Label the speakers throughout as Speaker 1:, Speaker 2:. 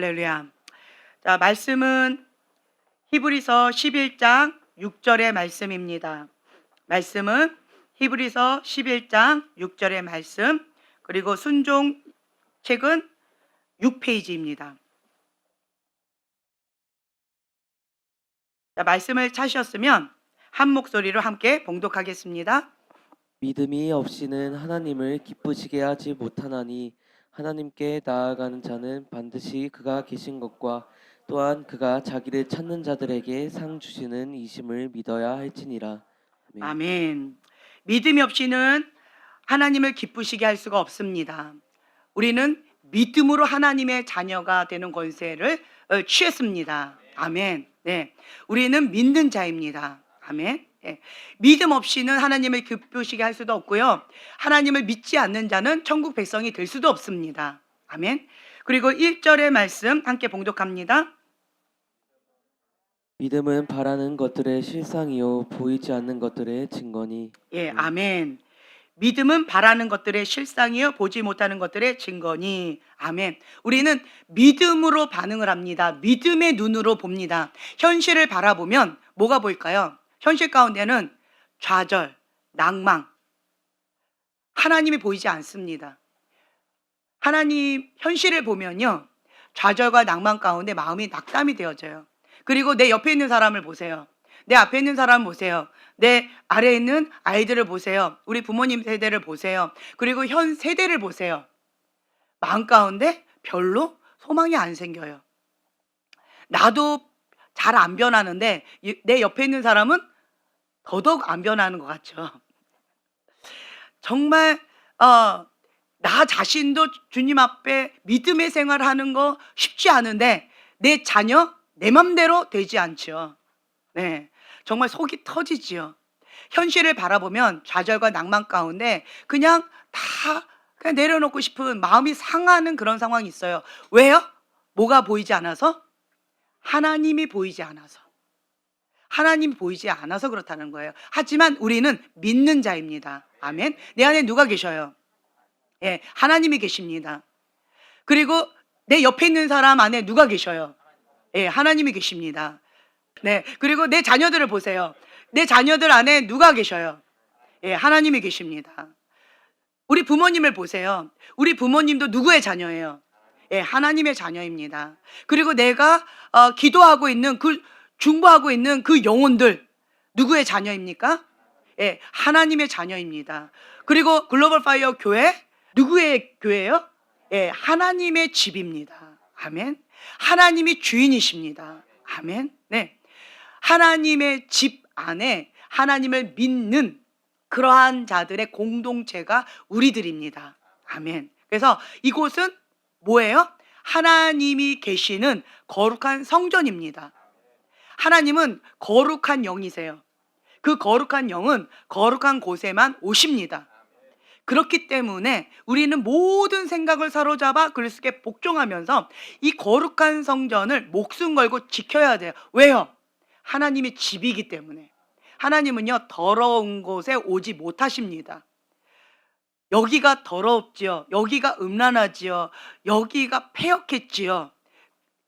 Speaker 1: 할렐루야. 자, 말씀은 히브리서 11장 6절의 말씀입니다. 말씀은 히브리서 11장 6절의 말씀, 그리고 순종 책은 6페이지입니다. 자, 말씀을 찾으셨으면 한 목소리로 함께 봉독하겠습니다.
Speaker 2: 믿음이 없이는 하나님을 기쁘시게 하지 못하나니 하나님께 나아가는 자는 반드시 그가 계신 것과 또한 그가 자기를 찾는 자들에게 상 주시는 이심을 믿어야 할지니라. 아멘.
Speaker 1: 아멘. 믿음이 없이는 하나님을 기쁘시게 할 수가 없습니다. 우리는 믿음으로 하나님의 자녀가 되는 권세를 취했습니다. 아멘. 네, 우리는 믿는 자입니다. 아멘. 네. 믿음 없이는 하나님을 기쁘시게 할 수도 없고요. 하나님을 믿지 않는 자는 천국 백성이 될 수도 없습니다. 아멘. 그리고 1절의 말씀 함께 봉독합니다.
Speaker 2: 믿음은 바라는 것들의 실상이요 보이지 않는 것들의 증거니.
Speaker 1: 예, 아멘. 믿음은 바라는 것들의 실상이요 보지 못하는 것들의 증거니. 아멘. 우리는 믿음으로 반응을 합니다. 믿음의 눈으로 봅니다. 현실을 바라보면 뭐가 보일까요? 현실 가운데는 좌절, 낭망, 하나님이 보이지 않습니다. 하나님 현실을 보면요, 좌절과 낭만 가운데 마음이 낙담이 되어져요. 그리고 내 옆에 있는 사람을 보세요. 내 앞에 있는 사람 보세요. 내 아래에 있는 아이들을 보세요. 우리 부모님 세대를 보세요. 그리고 현 세대를 보세요. 마음 가운데 별로 소망이 안 생겨요. 나도 잘 안 변하는데 내 옆에 있는 사람은 더더욱 안 변하는 것 같죠. 정말 나 자신도 주님 앞에 믿음의 생활을 하는 거 쉽지 않은데 내 자녀 내 맘대로 되지 않죠. 네, 정말 속이 터지지요. 현실을 바라보면 좌절과 낭만 가운데 그냥 내려놓고 싶은 마음이 상하는 그런 상황이 있어요. 왜요? 뭐가 보이지 않아서? 하나님이 보이지 않아서. 하나님이 보이지 않아서 그렇다는 거예요. 하지만 우리는 믿는 자입니다. 아멘. 내 안에 누가 계셔요? 예, 하나님이 계십니다. 그리고 내 옆에 있는 사람 안에 누가 계셔요? 예, 하나님이 계십니다. 네, 그리고 내 자녀들을 보세요. 내 자녀들 안에 누가 계셔요? 예, 하나님이 계십니다. 우리 부모님을 보세요. 우리 부모님도 누구의 자녀예요? 예, 하나님의 자녀입니다. 그리고 내가 기도하고 있는 중보하고 있는 그 영혼들 누구의 자녀입니까? 예, 하나님의 자녀입니다. 그리고 글로벌 파이어 교회 누구의 교회예요? 예, 하나님의 집입니다. 아멘. 하나님이 주인이십니다. 아멘. 네, 하나님의 집 안에 하나님을 믿는 그러한 자들의 공동체가 우리들입니다. 아멘. 그래서 이곳은 뭐예요? 하나님이 계시는 거룩한 성전입니다. 하나님은 거룩한 영이세요. 그 거룩한 영은 거룩한 곳에만 오십니다. 그렇기 때문에 우리는 모든 생각을 사로잡아 그리스도께 복종하면서 이 거룩한 성전을 목숨 걸고 지켜야 돼요. 왜요? 하나님의 집이기 때문에. 하나님은요, 더러운 곳에 오지 못하십니다. 여기가 더럽지요. 여기가 음란하지요. 여기가 패역했지요.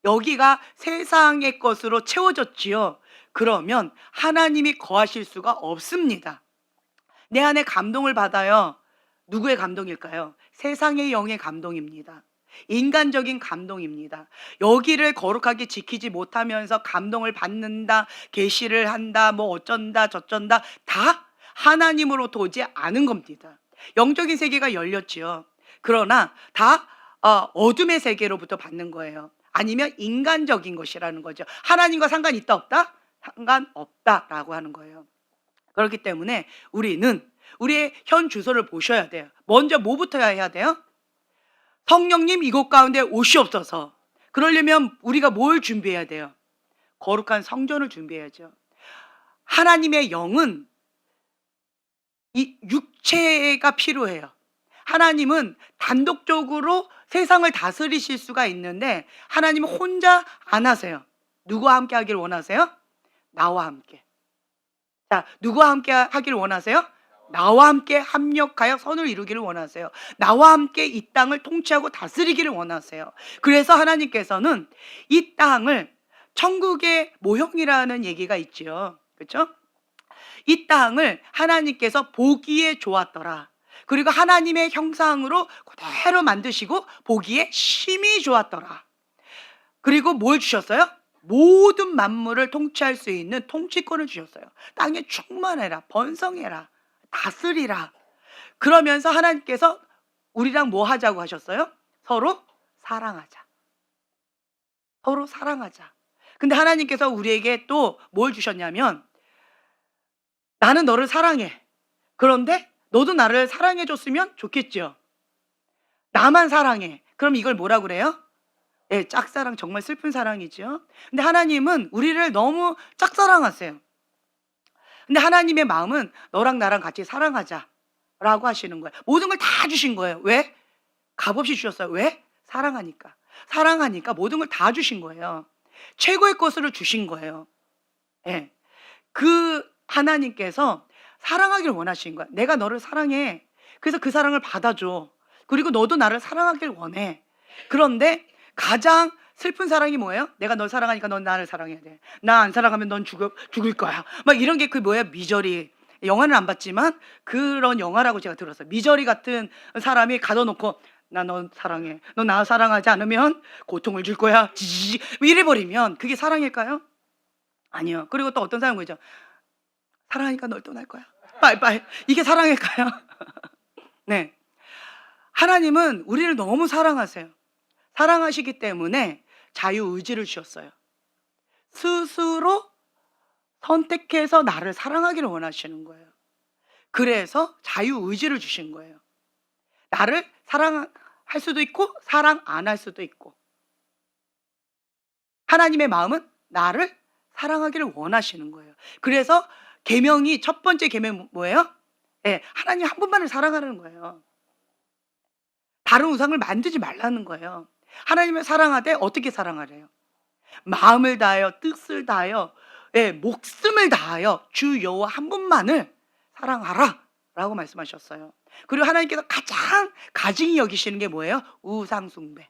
Speaker 1: 여기가 세상의 것으로 채워졌지요. 그러면 하나님이 거하실 수가 없습니다. 내 안에 감동을 받아요. 누구의 감동일까요? 세상의 영의 감동입니다. 인간적인 감동입니다. 여기를 거룩하게 지키지 못하면서 감동을 받는다, 계시를 한다, 뭐 어쩐다 저쩐다, 다 하나님으로부터 오지 않은 겁니다. 영적인 세계가 열렸지요. 그러나 다 어둠의 세계로부터 받는 거예요. 아니면 인간적인 것이라는 거죠. 하나님과 상관 있다 없다? 상관없다라고 하는 거예요. 그렇기 때문에 우리는 우리의 현 주소를 보셔야 돼요. 먼저 뭐부터 해야 돼요? 성령님 이곳 가운데 오시옵소서. 그러려면 우리가 뭘 준비해야 돼요? 거룩한 성전을 준비해야죠. 하나님의 영은 이 육체가 필요해요. 하나님은 단독적으로 세상을 다스리실 수가 있는데 하나님은 혼자 안 하세요. 누구와 함께 하길 원하세요? 나와 함께. 자, 누구와 함께 하길 원하세요? 나와 함께 합력하여 선을 이루기를 원하세요. 나와 함께 이 땅을 통치하고 다스리기를 원하세요. 그래서 하나님께서는 이 땅을 천국의 모형이라는 얘기가 있지요. 그렇죠? 이 땅을 하나님께서 보기에 좋았더라. 그리고 하나님의 형상으로 그대로 만드시고 보기에 심히 좋았더라. 그리고 뭘 주셨어요? 모든 만물을 통치할 수 있는 통치권을 주셨어요. 땅에 충만해라, 번성해라, 다스리라. 그러면서 하나님께서 우리랑 뭐 하자고 하셨어요? 서로 사랑하자. 서로 사랑하자. 근데 하나님께서 우리에게 또 뭘 주셨냐면, 나는 너를 사랑해. 그런데 너도 나를 사랑해 줬으면 좋겠죠. 나만 사랑해. 그럼 이걸 뭐라 그래요? 예, 짝사랑. 정말 슬픈 사랑이죠. 근데 하나님은 우리를 너무 짝사랑하세요. 근데 하나님의 마음은 너랑 나랑 같이 사랑하자 라고 하시는 거예요. 모든 걸 다 주신 거예요. 왜? 값없이 주셨어요. 왜? 사랑하니까. 사랑하니까 모든 걸 다 주신 거예요. 최고의 것을 주신 거예요. 예. 그 하나님께서 사랑하기를 원하신 거야. 내가 너를 사랑해. 그래서 그 사랑을 받아줘. 그리고 너도 나를 사랑하길 원해. 그런데 가장 슬픈 사랑이 뭐예요? 내가 널 사랑하니까 넌 나를 사랑해야 돼. 나 안 사랑하면 넌 죽을 거야. 막 이런 게 그 뭐예요? 미저리. 영화는 안 봤지만 그런 영화라고 제가 들었어요. 미저리 같은 사람이 가둬놓고 나 너 사랑해. 너 나 사랑하지 않으면 고통을 줄 거야. 지지지. 이래버리면 그게 사랑일까요? 아니요. 그리고 또 어떤 사람은 그죠? 사랑하니까 널 떠날 거야. 빠이빠이. 이게 사랑일까요? 네. 하나님은 우리를 너무 사랑하세요. 사랑하시기 때문에 자유의지를 주셨어요. 스스로 선택해서 나를 사랑하기를 원하시는 거예요. 그래서 자유의지를 주신 거예요. 나를 사랑할 수도 있고 사랑 안 할 수도 있고. 하나님의 마음은 나를 사랑하기를 원하시는 거예요. 그래서 계명이 첫 번째 계명 뭐예요? 네, 하나님 한 분만을 사랑하는 거예요. 다른 우상을 만들지 말라는 거예요. 하나님을 사랑하되 어떻게 사랑하래요? 마음을 다하여 뜻을 다하여 목숨을 다하여 주 여호와 한 분만을 사랑하라 라고 말씀하셨어요. 그리고 하나님께서 가장 가증히 여기시는 게 뭐예요? 우상숭배.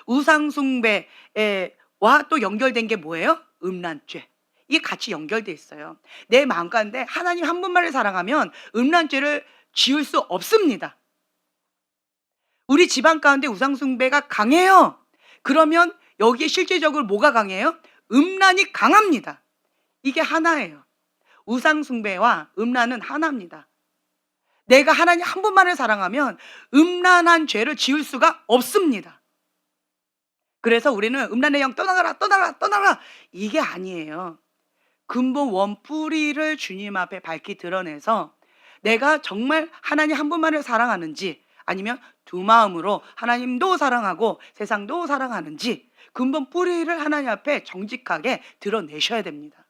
Speaker 1: 우상숭배와 또 연결된 게 뭐예요? 음란죄. 이게 같이 연결돼 있어요. 내 마음 가운데 하나님 한 분만을 사랑하면 음란죄를 지을 수 없습니다. 우리 집안 가운데 우상숭배가 강해요. 그러면 여기에 실제적으로 뭐가 강해요? 음란이 강합니다. 이게 하나예요. 우상숭배와 음란은 하나입니다. 내가 하나님 한 분만을 사랑하면 음란한 죄를 지을 수가 없습니다. 그래서 우리는 음란의 영 떠나가라 떠나가라 떠나가라 이게 아니에요. 근본 원뿌리를 주님 앞에 밝히 드러내서 내가 정말 하나님 한 분만을 사랑하는지, 아니면 두 마음으로 하나님도 사랑하고 세상도 사랑하는지 근본 뿌리를 하나님 앞에 정직하게 드러내셔야 됩니다.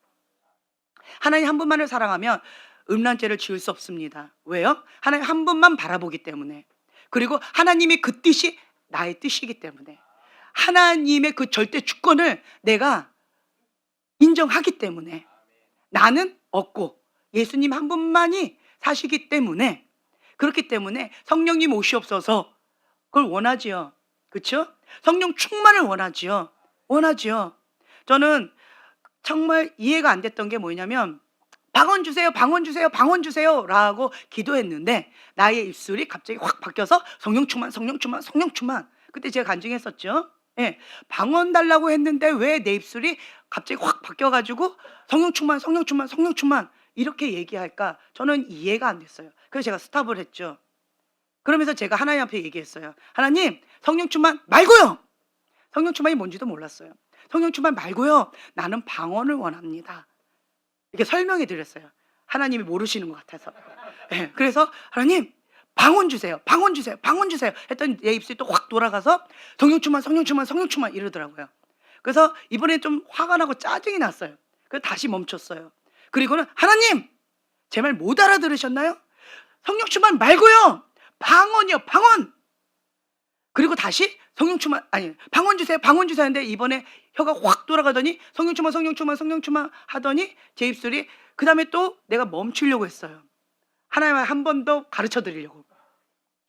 Speaker 1: 하나님 한 분만을 사랑하면 음란죄를 지을 수 없습니다. 왜요? 하나님 한 분만 바라보기 때문에. 그리고 하나님이 그 뜻이 나의 뜻이기 때문에. 하나님의 그 절대 주권을 내가 인정하기 때문에. 나는 없고 예수님 한 분만이 사시기 때문에. 그렇기 때문에 성령님 오시옵소서 그걸 원하지요. 그렇죠? 성령 충만을 원하지요. 원하지요. 저는 정말 이해가 안 됐던 게 뭐냐면 방언 주세요, 방언 주세요, 방언 주세요 라고 기도했는데 나의 입술이 갑자기 확 바뀌어서 성령 충만, 성령 충만, 성령 충만. 그때 제가 간증했었죠. 예, 방언 달라고 했는데 왜 내 입술이 갑자기 확 바뀌어가지고 성령 충만, 성령 충만, 성령 충만 이렇게 얘기할까? 저는 이해가 안 됐어요. 그래서 제가 스탑을 했죠. 그러면서 제가 하나님 앞에 얘기했어요. 하나님, 성령 충만 말고요. 성령 충만이 뭔지도 몰랐어요. 성령 충만 말고요. 나는 방언을 원합니다. 이렇게 설명해 드렸어요. 하나님이 모르시는 것 같아서. 네, 그래서 하나님 방언 주세요. 방언 주세요. 방언 주세요. 했더니 내 입술이 또 확 돌아가서 성령 충만, 성령 충만, 성령 충만 이러더라고요. 그래서 이번에 좀 화가 나고 짜증이 났어요. 그래서 다시 멈췄어요. 그리고는 하나님 제 말 못 알아들으셨나요? 성령 충만 말고요. 방언이요. 방언. 그리고 다시 성령 충만 아니 방언 주세요. 방언 주세요 하는데 이번에 혀가 확 돌아가더니 성령 충만, 성령 충만, 성령 충만 하더니 제 입술이 그 다음에 또 내가 멈추려고 했어요. 하나님 한 번 더 가르쳐 드리려고.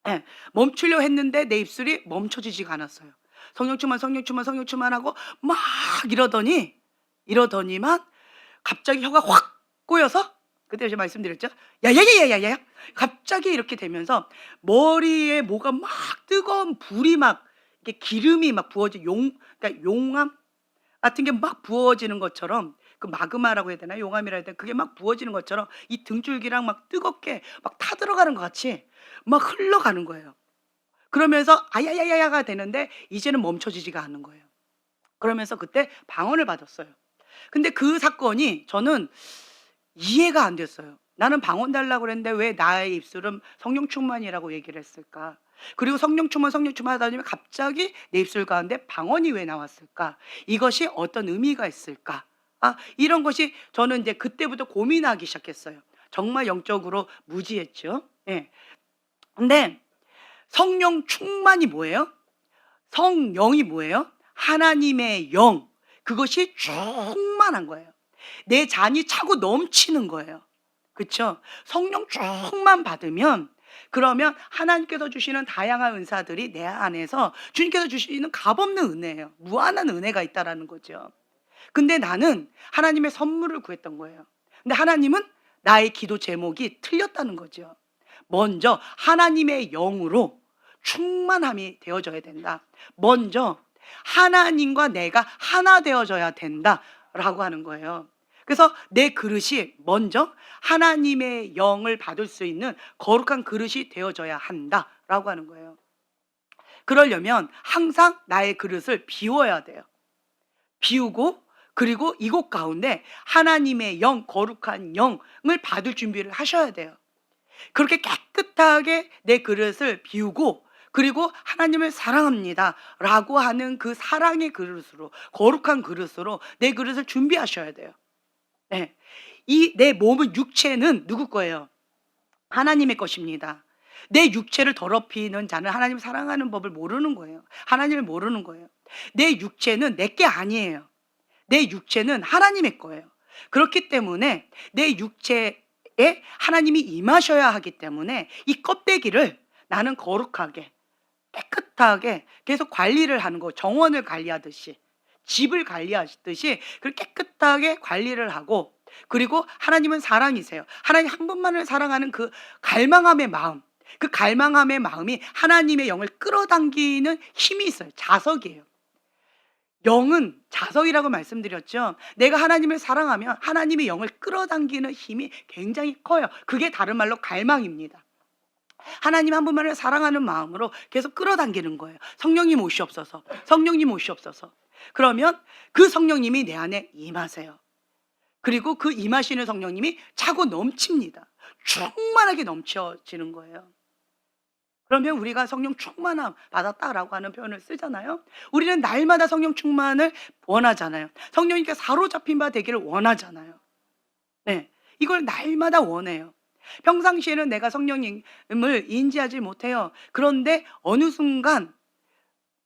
Speaker 1: 예. 멈추려 했는데 내 입술이 멈춰지지가 않았어요. 성령 충만, 성령 충만, 성령 충만하고 막 이러더니만 갑자기 혀가 확 꼬여서, 그때 제가 말씀드렸죠. 야야야야야야. 갑자기 이렇게 되면서 머리에 뭐가 막 뜨거운 불이 막 이렇게 기름이 막 부어져 그러니까 용암 같은 게 막 부어지는 것처럼, 그 마그마라고 해야 되나 용암이라 해야 되나, 그게 막 부어지는 것처럼 이 등줄기랑 막 뜨겁게 막 타들어가는 것 같이 막 흘러가는 거예요. 그러면서 아야야야야가 되는데 이제는 멈춰지지가 않는 거예요. 그러면서 그때 방언을 받았어요. 근데 그 사건이 저는 이해가 안 됐어요. 나는 방언 달라고 그랬는데 왜 나의 입술은 성령 충만이라고 얘기를 했을까? 그리고 성령 충만, 성령 충만 하다 보면 갑자기 내 입술 가운데 방언이 왜 나왔을까? 이것이 어떤 의미가 있을까? 이런 것이 저는 이제 그때부터 고민하기 시작했어요. 정말 영적으로 무지했죠. 예. 근데 성령 충만이 뭐예요? 성령이 뭐예요? 하나님의 영. 그것이 충만한 거예요. 내 잔이 차고 넘치는 거예요. 그렇죠? 성령 충만 받으면, 그러면 하나님께서 주시는 다양한 은사들이 내 안에서 주님께서 주시는 값없는 은혜예요. 무한한 은혜가 있다라는 거죠. 근데 나는 하나님의 선물을 구했던 거예요. 근데 하나님은 나의 기도 제목이 틀렸다는 거죠. 먼저 하나님의 영으로 충만함이 되어져야 된다. 먼저 하나님과 내가 하나 되어져야 된다라고 하는 거예요. 그래서 내 그릇이 먼저 하나님의 영을 받을 수 있는 거룩한 그릇이 되어져야 한다라고 하는 거예요. 그러려면 항상 나의 그릇을 비워야 돼요. 비우고, 그리고 이곳 가운데 하나님의 영, 거룩한 영을 받을 준비를 하셔야 돼요. 그렇게 깨끗하게 내 그릇을 비우고, 그리고 하나님을 사랑합니다 라고 하는 그 사랑의 그릇으로, 거룩한 그릇으로 내 그릇을 준비하셔야 돼요. 네. 이 내 몸은, 육체는 누구 거예요? 하나님의 것입니다. 내 육체를 더럽히는 자는 하나님을 사랑하는 법을 모르는 거예요. 하나님을 모르는 거예요. 내 육체는 내 게 아니에요. 내 육체는 하나님의 거예요. 그렇기 때문에 내 육체에 하나님이 임하셔야 하기 때문에 이 껍데기를 나는 거룩하게, 깨끗하게 계속 관리를 하는 거, 정원을 관리하듯이, 집을 관리하듯이 그렇게 깨끗하게 관리를 하고, 그리고 하나님은 사랑이세요. 하나님 한 분만을 사랑하는 그 갈망함의 마음, 그 갈망함의 마음이 하나님의 영을 끌어당기는 힘이 있어요. 자석이에요. 영은 자석이라고 말씀드렸죠. 내가 하나님을 사랑하면 하나님의 영을 끌어당기는 힘이 굉장히 커요. 그게 다른 말로 갈망입니다. 하나님 한 분만을 사랑하는 마음으로 계속 끌어당기는 거예요. 성령님 오시옵소서, 성령님 오시옵소서. 그러면 그 성령님이 내 안에 임하세요. 그리고 그 임하시는 성령님이 차고 넘칩니다. 충만하게 넘쳐지는 거예요. 그러면 우리가 성령 충만함 받았다라고 하는 표현을 쓰잖아요. 우리는 날마다 성령 충만을 원하잖아요. 성령님께 사로잡힌 바 되기를 원하잖아요. 네, 이걸 날마다 원해요. 평상시에는 내가 성령님을 인지하지 못해요. 그런데 어느 순간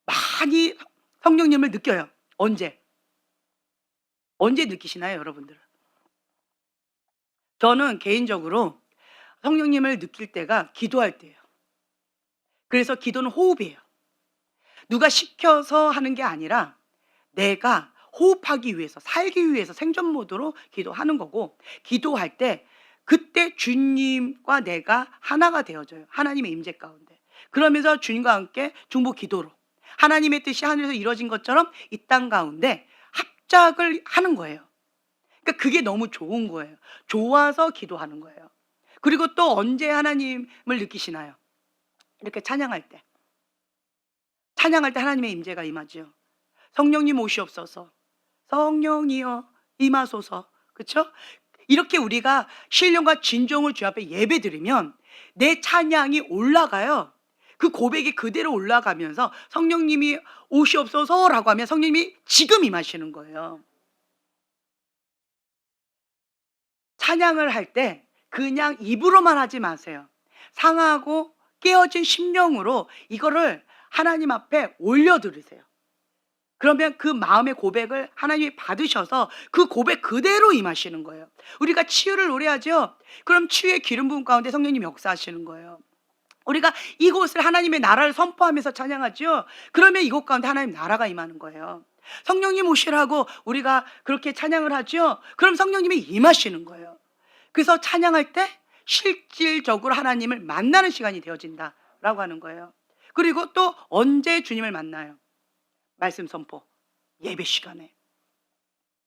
Speaker 1: 많이 성령님을 느껴요. 언제 느끼시나요, 여러분들? 저는 개인적으로 성령님을 느낄 때가 기도할 때예요. 그래서 기도는 호흡이에요. 누가 시켜서 하는 게 아니라 내가 호흡하기 위해서, 살기 위해서 생존 모드로 기도하는 거고, 기도할 때 그때 주님과 내가 하나가 되어져요. 하나님의 임재 가운데. 그러면서 주님과 함께 중보 기도로 하나님의 뜻이 하늘에서 이루어진 것처럼 이 땅 가운데 합작을 하는 거예요. 그러니까 그게 너무 좋은 거예요. 좋아서 기도하는 거예요. 그리고 또 언제 하나님을 느끼시나요? 이렇게 찬양할 때 하나님의 임재가 임하죠. 성령님 오시옵소서, 성령이여 임하소서. 그렇죠? 이렇게 우리가 신령과 진정을 주 앞에 예배드리면 내 찬양이 올라가요. 그 고백이 그대로 올라가면서 성령님이 오시옵소서라고 하면 성령님이 지금 임하시는 거예요. 찬양을 할 때 그냥 입으로만 하지 마세요. 상하고 깨어진 심령으로 이거를 하나님 앞에 올려드리세요. 그러면 그 마음의 고백을 하나님이 받으셔서 그 고백 그대로 임하시는 거예요. 우리가 치유를 노래하죠. 그럼 치유의 기름 부음 가운데 성령님이 역사하시는 거예요. 우리가 이곳을 하나님의 나라를 선포하면서 찬양하죠. 그러면 이곳 가운데 하나님 나라가 임하는 거예요. 성령님 오시라고 우리가 그렇게 찬양을 하죠. 그럼 성령님이 임하시는 거예요. 그래서 찬양할 때 실질적으로 하나님을 만나는 시간이 되어진다라고 하는 거예요. 그리고 또 언제 주님을 만나요? 말씀 선포, 예배 시간에.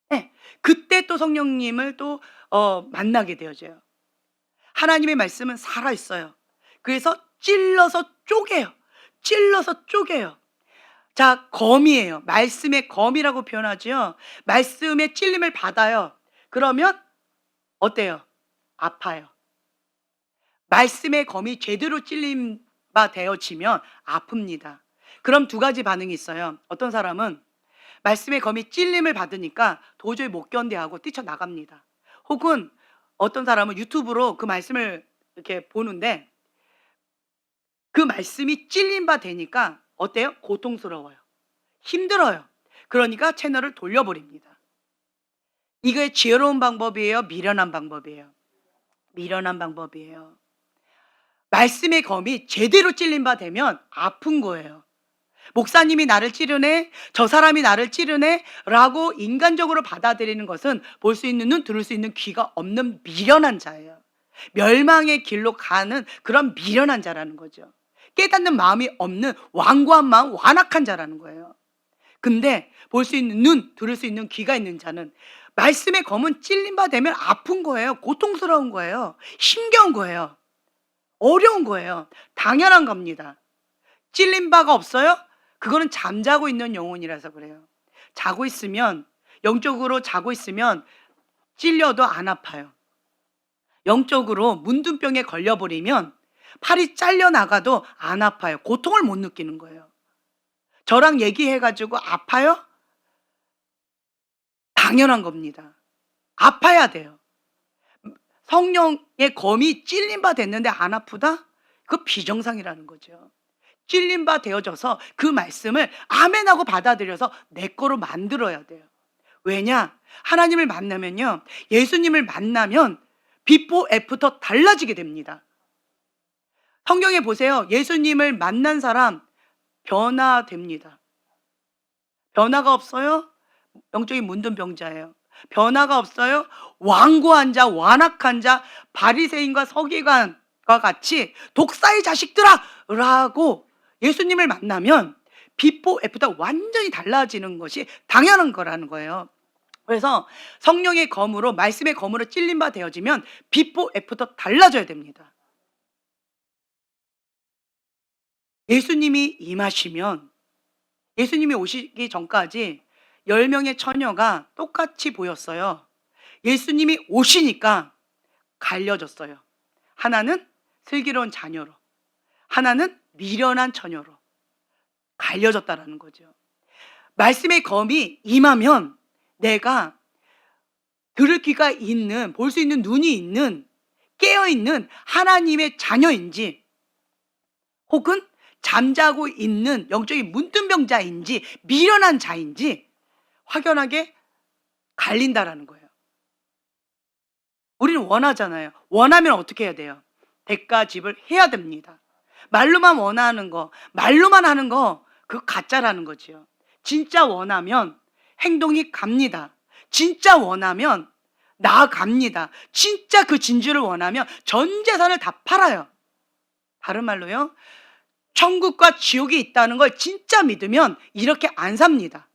Speaker 1: 네, 그때 또 성령님을 또 만나게 되어져요. 하나님의 말씀은 살아있어요. 그래서 찔러서 쪼개요. 찔러서 쪼개요. 자, 검이에요. 말씀의 검이라고 표현하죠. 말씀의 찔림을 받아요. 그러면 어때요? 아파요. 말씀의 검이 제대로 찔림바 되어지면 아픕니다. 그럼 두 가지 반응이 있어요. 어떤 사람은 말씀의 검이 찔림을 받으니까 도저히 못 견뎌하고 뛰쳐나갑니다. 혹은 어떤 사람은 유튜브로 그 말씀을 이렇게 보는데 그 말씀이 찔림 바 되니까 어때요? 고통스러워요. 힘들어요. 그러니까 채널을 돌려버립니다. 이게 지혜로운 방법이에요? 미련한 방법이에요? 미련한 방법이에요. 말씀의 검이 제대로 찔림 바 되면 아픈 거예요. 목사님이 나를 찌르네, 저 사람이 나를 찌르네 라고 인간적으로 받아들이는 것은 볼 수 있는 눈, 들을 수 있는 귀가 없는 미련한 자예요. 멸망의 길로 가는 그런 미련한 자라는 거죠. 깨닫는 마음이 없는 완고한 마음, 완악한 자라는 거예요. 근데 볼 수 있는 눈, 들을 수 있는 귀가 있는 자는 말씀의 검은 찔림 바 되면 아픈 거예요. 고통스러운 거예요. 힘겨운 거예요. 어려운 거예요. 당연한 겁니다. 찔린 바가 없어요? 그거는 잠자고 있는 영혼이라서 그래요. 자고 있으면, 영적으로 자고 있으면 찔려도 안 아파요. 영적으로 문둥병에 걸려버리면 팔이 잘려나가도 안 아파요. 고통을 못 느끼는 거예요. 저랑 얘기해가지고 아파요? 당연한 겁니다. 아파야 돼요. 성령의 검이 찔린 바 됐는데 안 아프다? 그거 비정상이라는 거죠. 찔린 바 되어져서 그 말씀을 아멘하고 받아들여서 내 거로 만들어야 돼요. 왜냐? 하나님을 만나면요, 예수님을 만나면 비포 애프터 달라지게 됩니다. 성경에 보세요. 예수님을 만난 사람 변화됩니다. 변화가 없어요? 영적인 문둥병자예요. 변화가 없어요? 완고한 자, 완악한 자, 바리새인과 서기관과 같이 독사의 자식들아! 라고 예수님을 만나면 비포 애프터 완전히 달라지는 것이 당연한 거라는 거예요. 그래서 성령의 검으로, 말씀의 검으로 찔린 바 되어지면 비포 애프터 달라져야 됩니다. 예수님이 임하시면, 예수님이 오시기 전까지 10명의 처녀가 똑같이 보였어요. 예수님이 오시니까 갈려졌어요. 하나는 슬기로운 자녀로, 하나는 미련한 처녀로 갈려졌다라는 거죠. 말씀의 검이 임하면 내가 들을 귀가 있는, 볼 수 있는 눈이 있는, 깨어있는 하나님의 자녀인지, 혹은 잠자고 있는 영적인 문둥병자인지 미련한 자인지 확연하게 갈린다라는 거예요. 우리는 원하잖아요. 원하면 어떻게 해야 돼요? 대가집을 해야 됩니다. 말로만 원하는 거, 말로만 하는 거, 그거 가짜라는 거지요. 진짜 원하면 행동이 갑니다. 진짜 원하면 나아갑니다. 진짜 그 진주를 원하면 전 재산을 다 팔아요. 다른 말로요, 천국과 지옥이 있다는 걸 진짜 믿으면 이렇게 안 삽니다.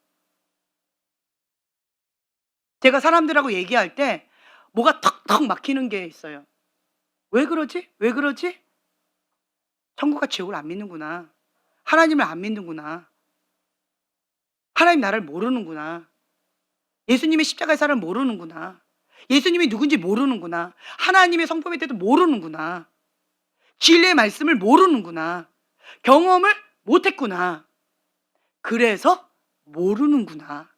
Speaker 1: 제가 사람들하고 얘기할 때 뭐가 턱턱 막히는 게 있어요. 왜 그러지? 왜 그러지? 천국과 지옥을 안 믿는구나. 하나님을 안 믿는구나. 하나님 나를 모르는구나. 예수님의 십자가의 사랑을 모르는구나. 예수님이 누군지 모르는구나. 하나님의 성품에 대해서 모르는구나. 진리의 말씀을 모르는구나. 경험을 못했구나. 그래서 모르는구나.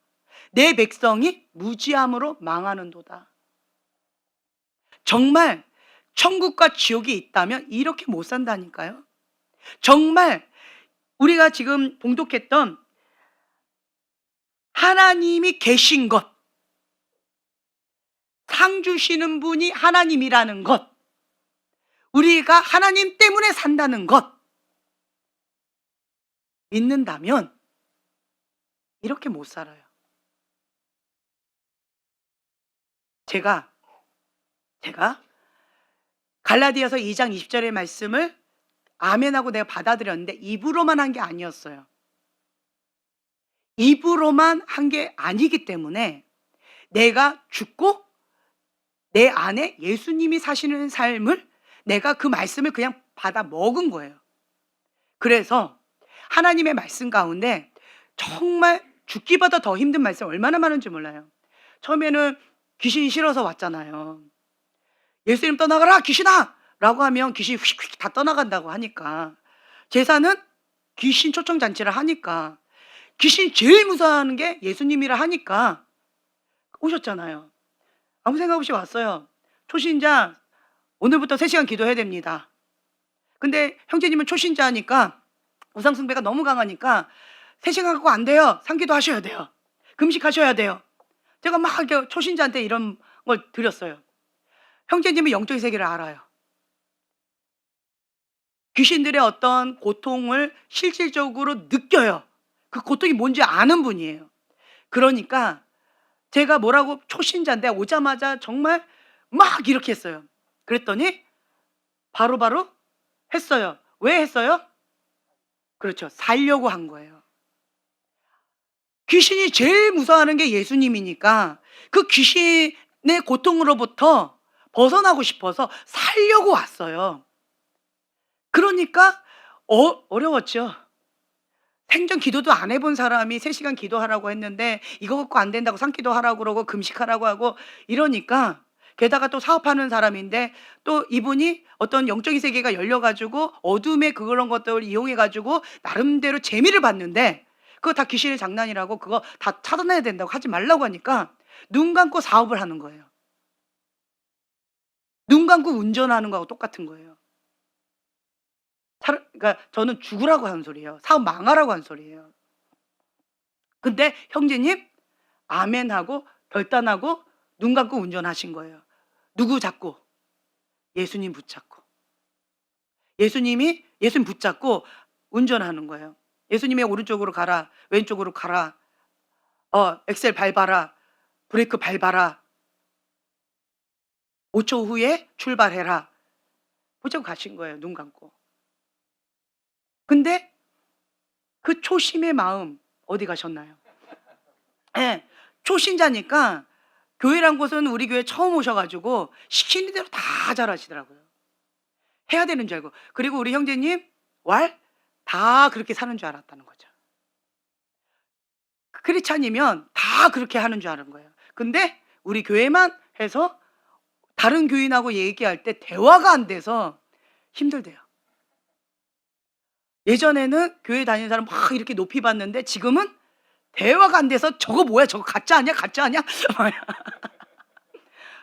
Speaker 1: 내 백성이 무지함으로 망하는도다. 정말 천국과 지옥이 있다면 이렇게 못 산다니까요. 정말 우리가 지금 봉독했던 하나님이 계신 것, 상 주시는 분이 하나님이라는 것, 우리가 하나님 때문에 산다는 것 믿는다면 이렇게 못 살아요. 제가 갈라디아서 2장 20절의 말씀을 아멘하고 내가 받아들였는데 입으로만 한 게 아니었어요. 입으로만 한 게 아니기 때문에 내가 죽고 내 안에 예수님이 사시는 삶을 내가 그 말씀을 그냥 받아 먹은 거예요. 그래서 하나님의 말씀 가운데 정말 죽기보다 더 힘든 말씀 얼마나 많은지 몰라요. 처음에는 귀신이 싫어서 왔잖아요. 예수님 떠나가라 귀신아! 라고 하면 귀신이 휙휙 다 떠나간다고 하니까, 제사는 귀신 초청잔치를 하니까 귀신이 제일 무서워하는 게 예수님이라 하니까 오셨잖아요. 아무 생각 없이 왔어요. 초신자 오늘부터 3시간 기도해야 됩니다. 근데 형제님은 초신자니까 우상숭배가 너무 강하니까 3시간 갖고 안 돼요. 상기도 하셔야 돼요. 금식하셔야 돼요. 제가 막 초신자한테 이런 걸 드렸어요. 형제님은 영적인 세계를 알아요. 귀신들의 어떤 고통을 실질적으로 느껴요. 그 고통이 뭔지 아는 분이에요. 그러니까 제가 뭐라고, 초신자인데 오자마자 정말 막 이렇게 했어요. 그랬더니 바로바로 했어요. 왜 했어요? 그렇죠. 살려고 한 거예요. 귀신이 제일 무서워하는 게 예수님이니까 그 귀신의 고통으로부터 벗어나고 싶어서 살려고 왔어요. 그러니까 어려웠죠. 생전 기도도 안 해본 사람이 3시간 기도하라고 했는데 이거 갖고 안 된다고 상기도 하라고 그러고 금식하라고 하고 이러니까, 게다가 또 사업하는 사람인데 또 이분이 어떤 영적인 세계가 열려가지고 어둠의 그런 것들을 이용해가지고 나름대로 재미를 봤는데 그거 다 귀신의 장난이라고, 그거 다 차단해야 된다고, 하지 말라고 하니까 눈 감고 사업을 하는 거예요. 눈 감고 운전하는 거하고 똑같은 거예요. 그러니까 저는 죽으라고 하는 소리예요. 사업 망하라고 하는 소리예요. 근데 형제님 아멘하고 결단하고 눈 감고 운전하신 거예요. 누구 잡고? 예수님 붙잡고. 예수님 붙잡고 운전하는 거예요. 예수님의 오른쪽으로 가라, 왼쪽으로 가라, 엑셀 밟아라, 브레이크 밟아라, 5초 후에 출발해라, 붙잡고 가신 거예요. 눈 감고. 근데 그 초심의 마음 어디 가셨나요? 예, 초신자니까 교회란 곳은 우리 교회 처음 오셔가지고 시키는 대로 다 잘하시더라고요. 해야 되는 줄 알고. 그리고 우리 형제님 다 그렇게 사는 줄 알았다는 거죠. 크리스찬이면 다 그렇게 하는 줄 아는 거예요. 근데 우리 교회만 해서 다른 교인하고 얘기할 때 대화가 안 돼서 힘들대요. 예전에는 교회 다니는 사람 막 이렇게 높이 봤는데 지금은 대화가 안 돼서 저거 뭐야, 저거 가짜 아니야, 가짜 아니야?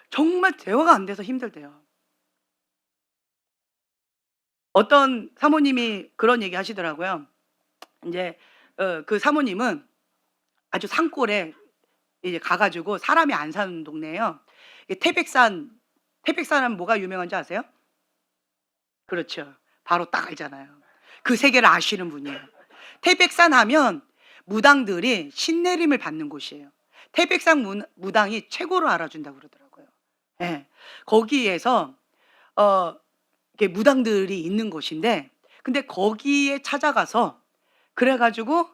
Speaker 1: 정말 대화가 안 돼서 힘들대요. 어떤 사모님이 그런 얘기 하시더라고요. 이제 그 사모님은 아주 산골에 이제 가가지고 사람이 안 사는 동네예요. 태백산 하면 뭐가 유명한지 아세요? 그렇죠. 바로 딱 알잖아요. 그 세계를 아시는 분이에요. 태백산 하면 무당들이 신내림을 받는 곳이에요. 태백산 무당이 최고로 알아준다고 그러더라고요. 예. 거기에서 이렇게 무당들이 있는 곳인데, 근데 거기에 찾아가서 그래가지고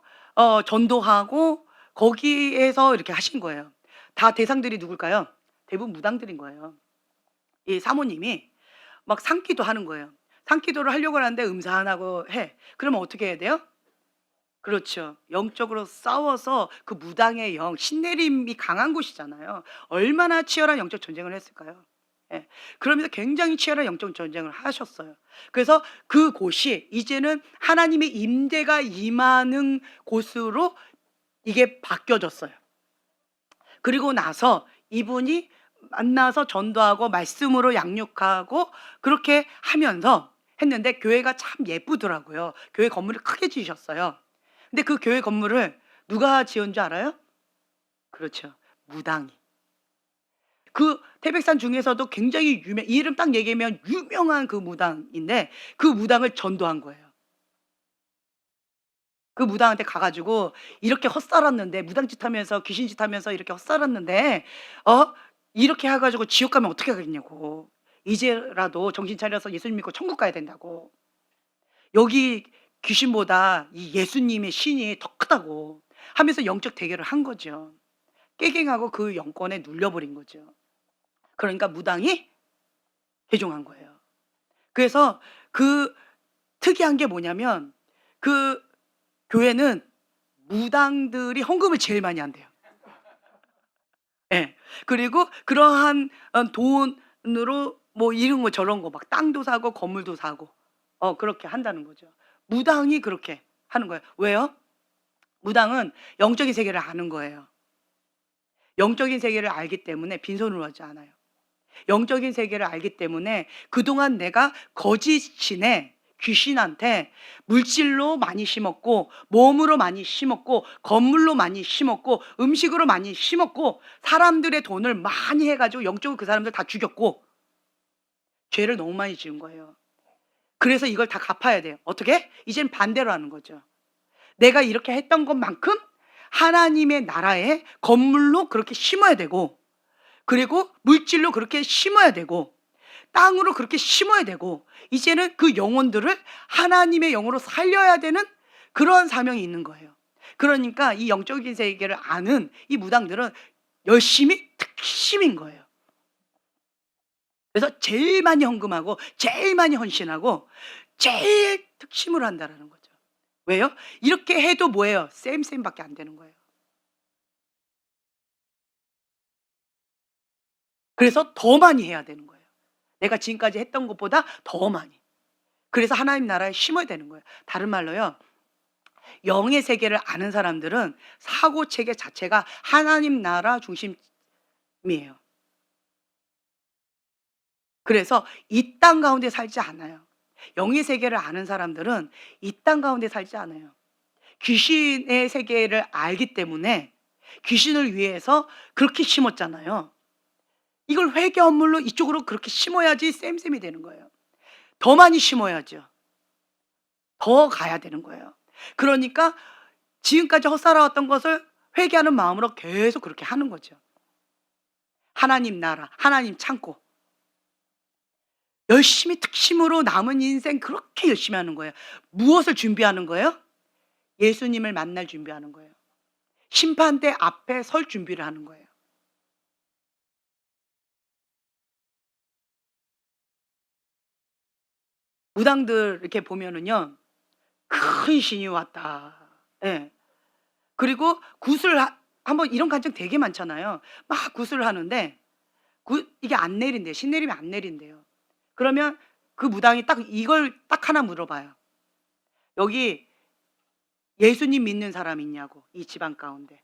Speaker 1: 전도하고 거기에서 이렇게 하신 거예요. 다 대상들이 누굴까요? 대부분 무당들인 거예요. 이 사모님이 막 상기도 하는 거예요. 상기도를 하려고 하는데 음산하고 해. 그러면 어떻게 해야 돼요? 그렇죠. 영적으로 싸워서 그 무당의 신내림이 강한 곳이잖아요. 얼마나 치열한 영적 전쟁을 했을까요? 예. 그러면서 굉장히 치열한 영적 전쟁을 하셨어요. 그래서 그 곳이 이제는 하나님의 임재가 임하는 곳으로 이게 바뀌어졌어요. 그리고 나서 이분이 만나서 전도하고 말씀으로 양육하고 그렇게 하면서 했는데 교회가 참 예쁘더라고요. 교회 건물을 크게 지으셨어요. 근데 그 교회 건물을 누가 지은 줄 알아요? 그렇죠. 무당이. 그 태백산 중에서도 굉장히 이름 딱 얘기하면 유명한 그 무당인데 그 무당을 전도한 거예요. 그 무당한테 가 가지고 이렇게 헛살았는데 무당짓 하면서 귀신짓 하면서 이렇게 헛살았는데 어 이렇게 해 가지고 지옥 가면 어떻게 가겠냐고. 이제라도 정신 차려서 예수님 믿고 천국 가야 된다고. 여기 귀신보다 이 예수님의 신이 더 크다고 하면서 영적 대결을 한 거죠. 깨갱하고 그 영권에 눌려버린 거죠. 그러니까 무당이 개종한 거예요. 그래서 그 특이한 게 뭐냐면 그 교회는 무당들이 헌금을 제일 많이 한대요. 예. 그리고 그러한 돈으로 뭐 이런 거 저런 거 막 땅도 사고 건물도 사고 그렇게 한다는 거죠. 무당이 그렇게 하는 거예요. 왜요? 무당은 영적인 세계를 아는 거예요. 영적인 세계를 알기 때문에 빈손으로 하지 않아요. 영적인 세계를 알기 때문에 그동안 내가 거짓 신에 귀신한테 물질로 많이 심었고 몸으로 많이 심었고 건물로 많이 심었고 음식으로 많이 심었고 사람들의 돈을 많이 해가지고 영적으로 그 사람들 다 죽였고 죄를 너무 많이 지은 거예요. 그래서 이걸 다 갚아야 돼요. 어떻게? 이젠 반대로 하는 거죠. 내가 이렇게 했던 것만큼 하나님의 나라에 건물로 그렇게 심어야 되고 그리고 물질로 그렇게 심어야 되고 땅으로 그렇게 심어야 되고 이제는 그 영혼들을 하나님의 영으로 살려야 되는 그런 사명이 있는 거예요. 그러니까 이 영적인 세계를 아는 이 무당들은 열심히 특심인 거예요. 그래서 제일 많이 헌금하고 제일 많이 헌신하고 제일 특심으로 한다는 거죠. 왜요? 이렇게 해도 뭐예요? 쌤밖에 안 되는 거예요. 그래서 더 많이 해야 되는 거예요. 내가 지금까지 했던 것보다 더 많이. 그래서 하나님 나라에 심어야 되는 거예요. 다른 말로요. 영의 세계를 아는 사람들은 사고 체계 자체가 하나님 나라 중심이에요. 그래서 이 땅 가운데 살지 않아요. 영의 세계를 아는 사람들은 이 땅 가운데 살지 않아요. 귀신의 세계를 알기 때문에 귀신을 위해서 그렇게 심었잖아요. 이걸 회개 업물로 이쪽으로 그렇게 심어야지 쌤이 되는 거예요. 더 많이 심어야죠. 더 가야 되는 거예요. 그러니까 지금까지 헛살아왔던 것을 회개하는 마음으로 계속 그렇게 하는 거죠. 하나님 나라, 하나님 창고. 열심히 특심으로 남은 인생 그렇게 열심히 하는 거예요. 무엇을 준비하는 거예요? 예수님을 만날 준비하는 거예요. 심판대 앞에 설 준비를 하는 거예요. 무당들 이렇게 보면은요. 큰 신이 왔다. 예. 그리고 한번 이런 간증 되게 많잖아요. 막 굿을 하는데 이게 안 내린대요. 신 내리면 안 내린대요. 그러면 그 무당이 딱 이걸 딱 하나 물어봐요. 여기 예수님 믿는 사람 있냐고, 이 집안 가운데.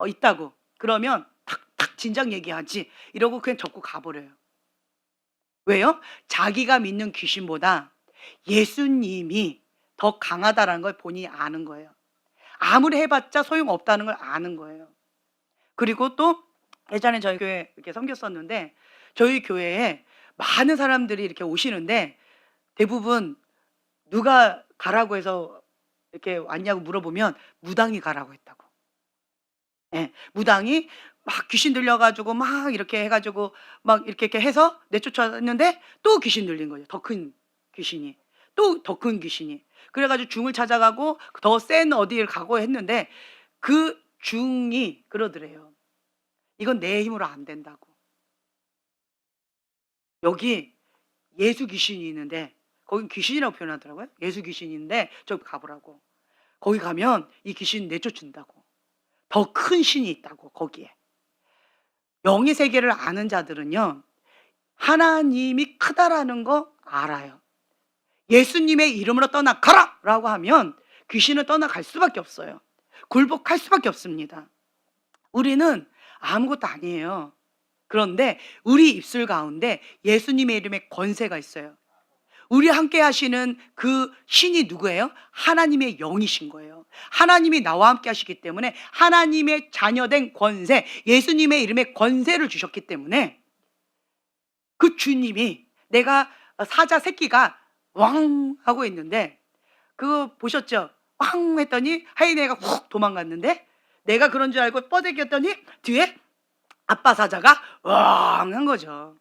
Speaker 1: 있다고. 그러면 탁탁 진작 얘기하지. 이러고 그냥 접고 가버려요. 왜요? 자기가 믿는 귀신보다 예수님이 더 강하다라는 걸 본인이 아는 거예요. 아무리 해봤자 소용없다는 걸 아는 거예요. 그리고 또 예전에 저희 교회 이렇게 섬겼었는데 저희 교회에 많은 사람들이 이렇게 오시는데 대부분 누가 가라고 해서 이렇게 왔냐고 물어보면 무당이 가라고 했다고. 예, 무당이 막 귀신 들려가지고 막 이렇게 해가지고 막 이렇게 해서 내쫓았는데 또 귀신 들린 거예요. 더 큰 귀신이. 또 더 큰 귀신이. 그래가지고 중을 찾아가고 더 센 어디를 가고 했는데 그 중이 그러더래요. 이건 내 힘으로 안 된다고. 여기 예수 귀신이 있는데 거긴 귀신이라고 표현하더라고요. 예수 귀신인데 저기 가보라고. 거기 가면 이 귀신 내쫓는다고. 더 큰 신이 있다고 거기에. 영의 세계를 아는 자들은요. 하나님이 크다라는 거 알아요. 예수님의 이름으로 떠나가라! 라고 하면 귀신은 떠나갈 수밖에 없어요. 굴복할 수밖에 없습니다. 우리는 아무것도 아니에요. 그런데 우리 입술 가운데 예수님의 이름에 권세가 있어요. 우리 함께 하시는 그 신이 누구예요? 하나님의 영이신 거예요. 하나님이 나와 함께 하시기 때문에 하나님의 자녀된 권세, 예수님의 이름에 권세를 주셨기 때문에 그 주님이, 내가 사자 새끼가 왕 하고 있는데 그거 보셨죠? 왕 했더니 하이네가 훅 도망갔는데, 내가 그런 줄 알고 뻐대겼더니 뒤에 아빠 사자가 왕 한 거죠.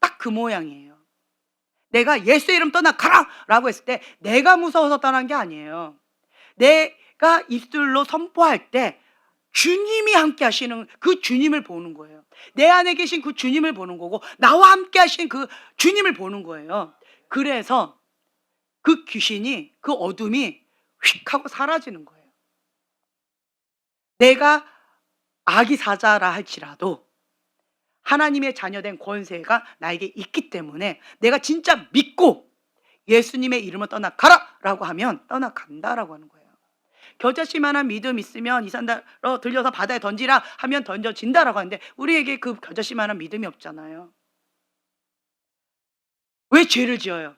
Speaker 1: 딱 그 모양이에요. 내가 예수 이름 떠나 가라 라고 했을 때 내가 무서워서 떠난 게 아니에요. 내가 입술로 선포할 때 주님이 함께 하시는 그 주님을 보는 거예요. 내 안에 계신 그 주님을 보는 거고, 나와 함께 하신 그 주님을 보는 거예요. 그래서 그 귀신이, 그 어둠이 휙 하고 사라지는 거예요. 내가 아기 사자라 할지라도 하나님의 자녀된 권세가 나에게 있기 때문에 내가 진짜 믿고 예수님의 이름을 떠나가라 라고 하면 떠나간다라고 하는 거예요. 겨자씨만한 믿음 있으면 이 산다로 들려서 바다에 던지라 하면 던져진다라고 하는데, 우리에게 그 겨자씨만한 믿음이 없잖아요. 왜 죄를 지어요?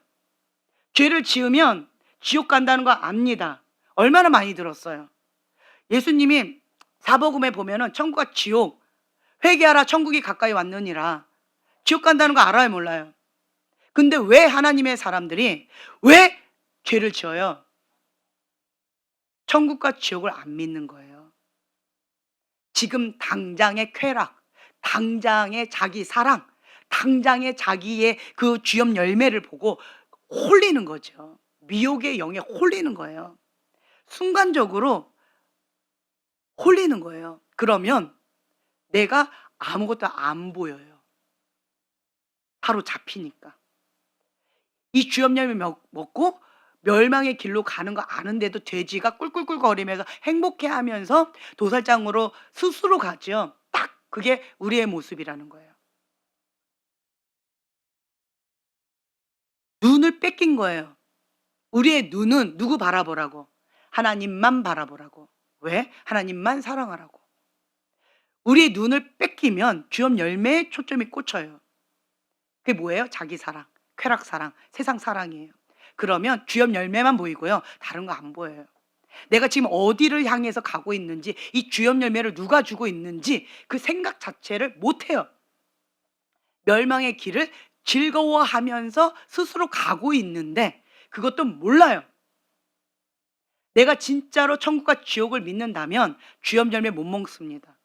Speaker 1: 죄를 지으면 지옥 간다는 거 압니다. 얼마나 많이 들었어요. 예수님이 사복음에 보면은 천국과 지옥, 회개하라 천국이 가까이 왔느니라, 지옥 간다는 거 알아요, 몰라요? 근데 왜 하나님의 사람들이 왜 죄를 지어요? 천국과 지옥을 안 믿는 거예요. 지금 당장의 쾌락, 당장의 자기 사랑, 당장의 자기의 그 주염 열매를 보고 홀리는 거죠. 미혹의 영에 홀리는 거예요. 순간적으로 홀리는 거예요. 그러면 내가 아무것도 안 보여요. 사로잡히니까. 이 주염 열매 먹고 멸망의 길로 가는 거 아는데도 돼지가 꿀꿀꿀거리면서 행복해하면서 도살장으로 스스로 가죠. 딱 그게 우리의 모습이라는 거예요. 눈을 뺏긴 거예요. 우리의 눈은 누구 바라보라고? 하나님만 바라보라고. 왜? 하나님만 사랑하라고. 우리의 눈을 뺏기면 주염 열매에 초점이 꽂혀요. 그게 뭐예요? 자기 사랑, 쾌락 사랑, 세상 사랑이에요. 그러면 주염 열매만 보이고요, 다른 거 안 보여요. 내가 지금 어디를 향해서 가고 있는지, 이 주염 열매를 누가 주고 있는지 그 생각 자체를 못해요. 멸망의 길을 즐거워하면서 스스로 가고 있는데 그것도 몰라요. 내가 진짜로 천국과 지옥을 믿는다면 주염 열매 못 먹습니다.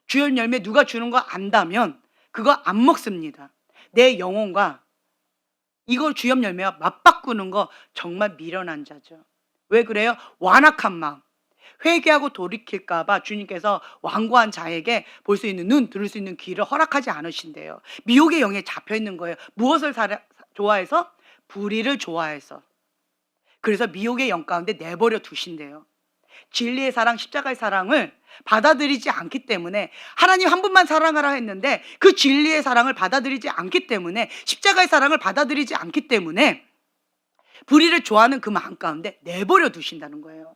Speaker 1: 주염 열매 누가 주는 거 안다면 그거 안 먹습니다. 내 영혼과 이거 주염 열매와 맞바꾸는 거 정말 미련한 자죠. 왜 그래요? 완악한 마음. 회개하고 돌이킬까 봐 주님께서 완고한 자에게 볼 수 있는 눈, 들을 수 있는 귀를 허락하지 않으신대요. 미혹의 영에 잡혀 있는 거예요. 무엇을 좋아해서? 불의를 좋아해서. 그래서 미혹의 영 가운데 내버려 두신대요. 진리의 사랑, 십자가의 사랑을 받아들이지 않기 때문에, 하나님 한 분만 사랑하라 했는데 그 진리의 사랑을 받아들이지 않기 때문에, 십자가의 사랑을 받아들이지 않기 때문에 불의를 좋아하는 그 마음 가운데 내버려 두신다는 거예요.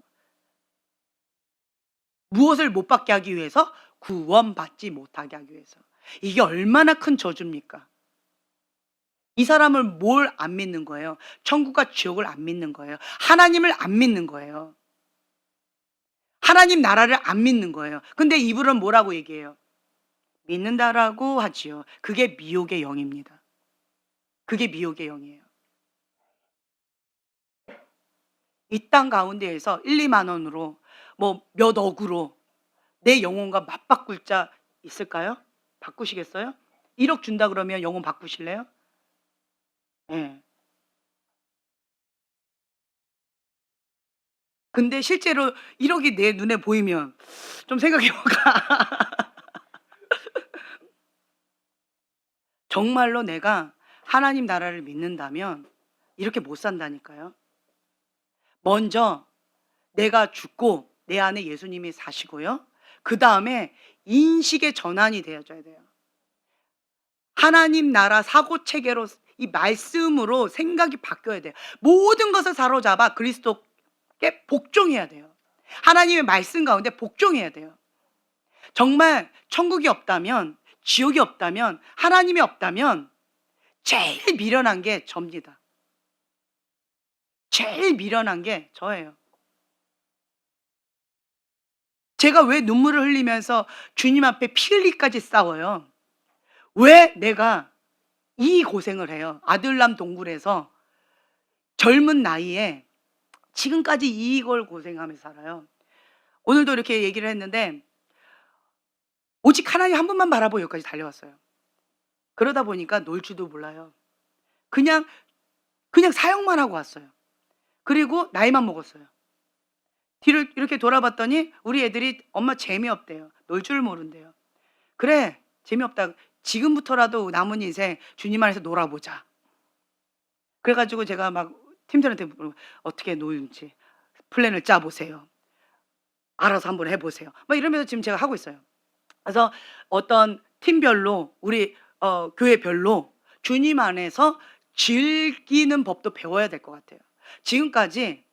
Speaker 1: 무엇을 못 받게 하기 위해서? 구원받지 못하게 하기 위해서. 이게 얼마나 큰 저주입니까? 이 사람을 뭘 안 믿는 거예요? 천국과 지옥을 안 믿는 거예요. 하나님을 안 믿는 거예요. 하나님 나라를 안 믿는 거예요. 근데 이분은 뭐라고 얘기해요? 믿는다라고 하지요. 그게 미혹의 영입니다. 그게 미혹의 영이에요. 이 땅 가운데에서 1, 2만 원으로 뭐 몇 억으로 내 영혼과 맞바꿀 자 있을까요? 바꾸시겠어요? 1억 준다 그러면 영혼 바꾸실래요? 네. 근데 실제로 1억이 내 눈에 보이면 좀 생각해볼까? 정말로 내가 하나님 나라를 믿는다면 이렇게 못 산다니까요. 먼저 내가 죽고 내 안에 예수님이 사시고요, 그 다음에 인식의 전환이 되어져야 돼요. 하나님 나라 사고체계로, 이 말씀으로 생각이 바뀌어야 돼요. 모든 것을 사로잡아 그리스도께 복종해야 돼요. 하나님의 말씀 가운데 복종해야 돼요. 정말 천국이 없다면, 지옥이 없다면, 하나님이 없다면 제일 미련한 게 접니다. 제일 미련한 게 저예요. 제가 왜 눈물을 흘리면서 주님 앞에 피 흘리기까지 싸워요? 왜 내가 이 고생을 해요? 아들남 동굴에서 젊은 나이에 지금까지 이걸 고생하면서 살아요. 오늘도 이렇게 얘기를 했는데 오직 하나님 한 분만 바라보고 여기까지 달려왔어요. 그러다 보니까 놀 줄도 몰라요. 그냥 사역만 하고 왔어요. 그리고 나이만 먹었어요. 뒤를 이렇게 돌아봤더니 우리 애들이 엄마 재미없대요. 놀 줄 모른대요. 그래, 재미없다. 지금부터라도 남은 인생 주님 안에서 놀아보자. 그래가지고 제가 막 팀들한테 어떻게 놀는지 플랜을 짜보세요. 알아서 한번 해보세요. 막 이러면서 지금 제가 하고 있어요. 그래서 어떤 팀별로 우리 교회별로 주님 안에서 즐기는 법도 배워야 될 것 같아요. 지금까지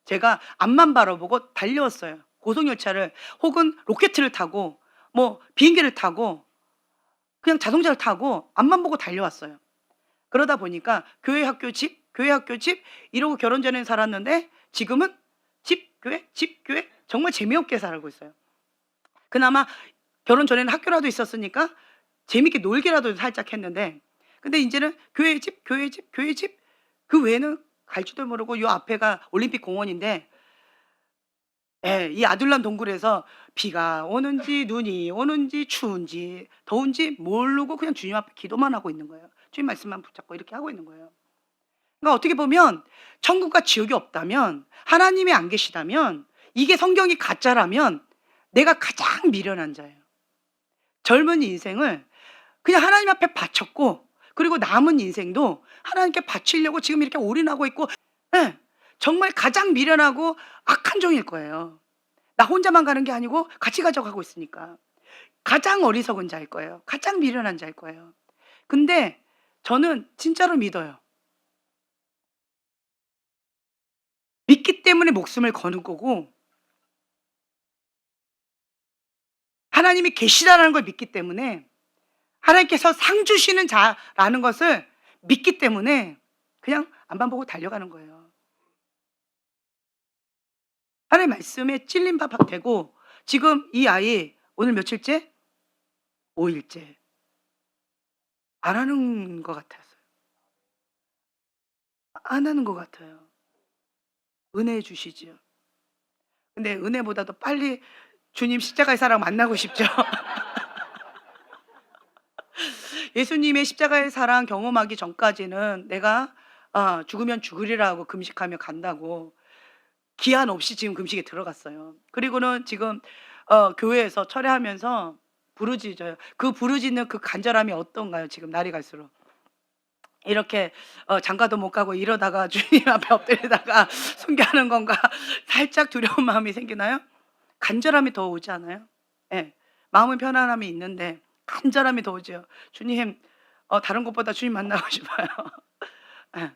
Speaker 1: 제가 앞만 바라보고 달려왔어요. 고속열차를 혹은 로켓을 타고 뭐 비행기를 타고 그냥 자동차를 타고 앞만 보고 달려왔어요. 그러다 보니까 교회 학교 집 교회 학교 집 이러고 결혼 전에 살았는데 지금은 집 교회 정말 재미없게 살고 있어요. 그나마 결혼 전에는 학교라도 있었으니까 재밌게 놀기라도 살짝 했는데 근데 이제는 교회 집 그 외에는 갈 줄도 모르고 요 앞에가 올림픽 공원인데 예, 이 아둘람 동굴에서 비가 오는지 눈이 오는지 추운지 더운지 모르고 그냥 주님 앞에 기도만 하고 있는 거예요. 주님 말씀만 붙잡고 이렇게 하고 있는 거예요. 그러니까 어떻게 보면 천국과 지옥이 없다면 하나님이 안 계시다면 이게 성경이 가짜라면 내가 가장 미련한 자예요. 젊은 인생을 그냥 하나님 앞에 바쳤고 그리고 남은 인생도 하나님께 바치려고 지금 이렇게 올인하고 있고 예, 정말 가장 미련하고 악한 종일 거예요. 나 혼자만 가는 게 아니고 같이 가져가고 있으니까 가장 어리석은 자일 거예요. 가장 미련한 자일 거예요. 근데 저는 진짜로 믿어요. 믿기 때문에 목숨을 거는 거고 하나님이 계시다라는 걸 믿기 때문에 하나님께서 상 주시는 자라는 것을 믿기 때문에 그냥 앞만 보고 달려가는 거예요. 하나님 말씀에 찔린 밥 되고 지금 이 아이 오늘 며칠째? 5일째. 안 하는 것 같았어요. 안 하는 것 같아요. 은혜 주시지요. 근데 은혜보다도 빨리 주님 십자가의 사랑 만나고 싶죠. 예수님의 십자가의 사랑 경험하기 전까지는 내가 죽으면 죽으리라고 금식하며 간다고 기한 없이 지금 금식에 들어갔어요. 그리고는 지금 교회에서 철회하면서 부르짖어요. 그 부르짖는 그 간절함이 어떤가요? 지금 날이 갈수록 이렇게 장가도 못 가고 이러다가 주님 앞에 엎드리다가 순교하는 건가 살짝 두려운 마음이 생기나요? 간절함이 더 오지 않아요? 예, 마음은 편안함이 있는데 간절함이 더 오죠. 주님, 다른 것보다 주님 만나고 싶어요. 예.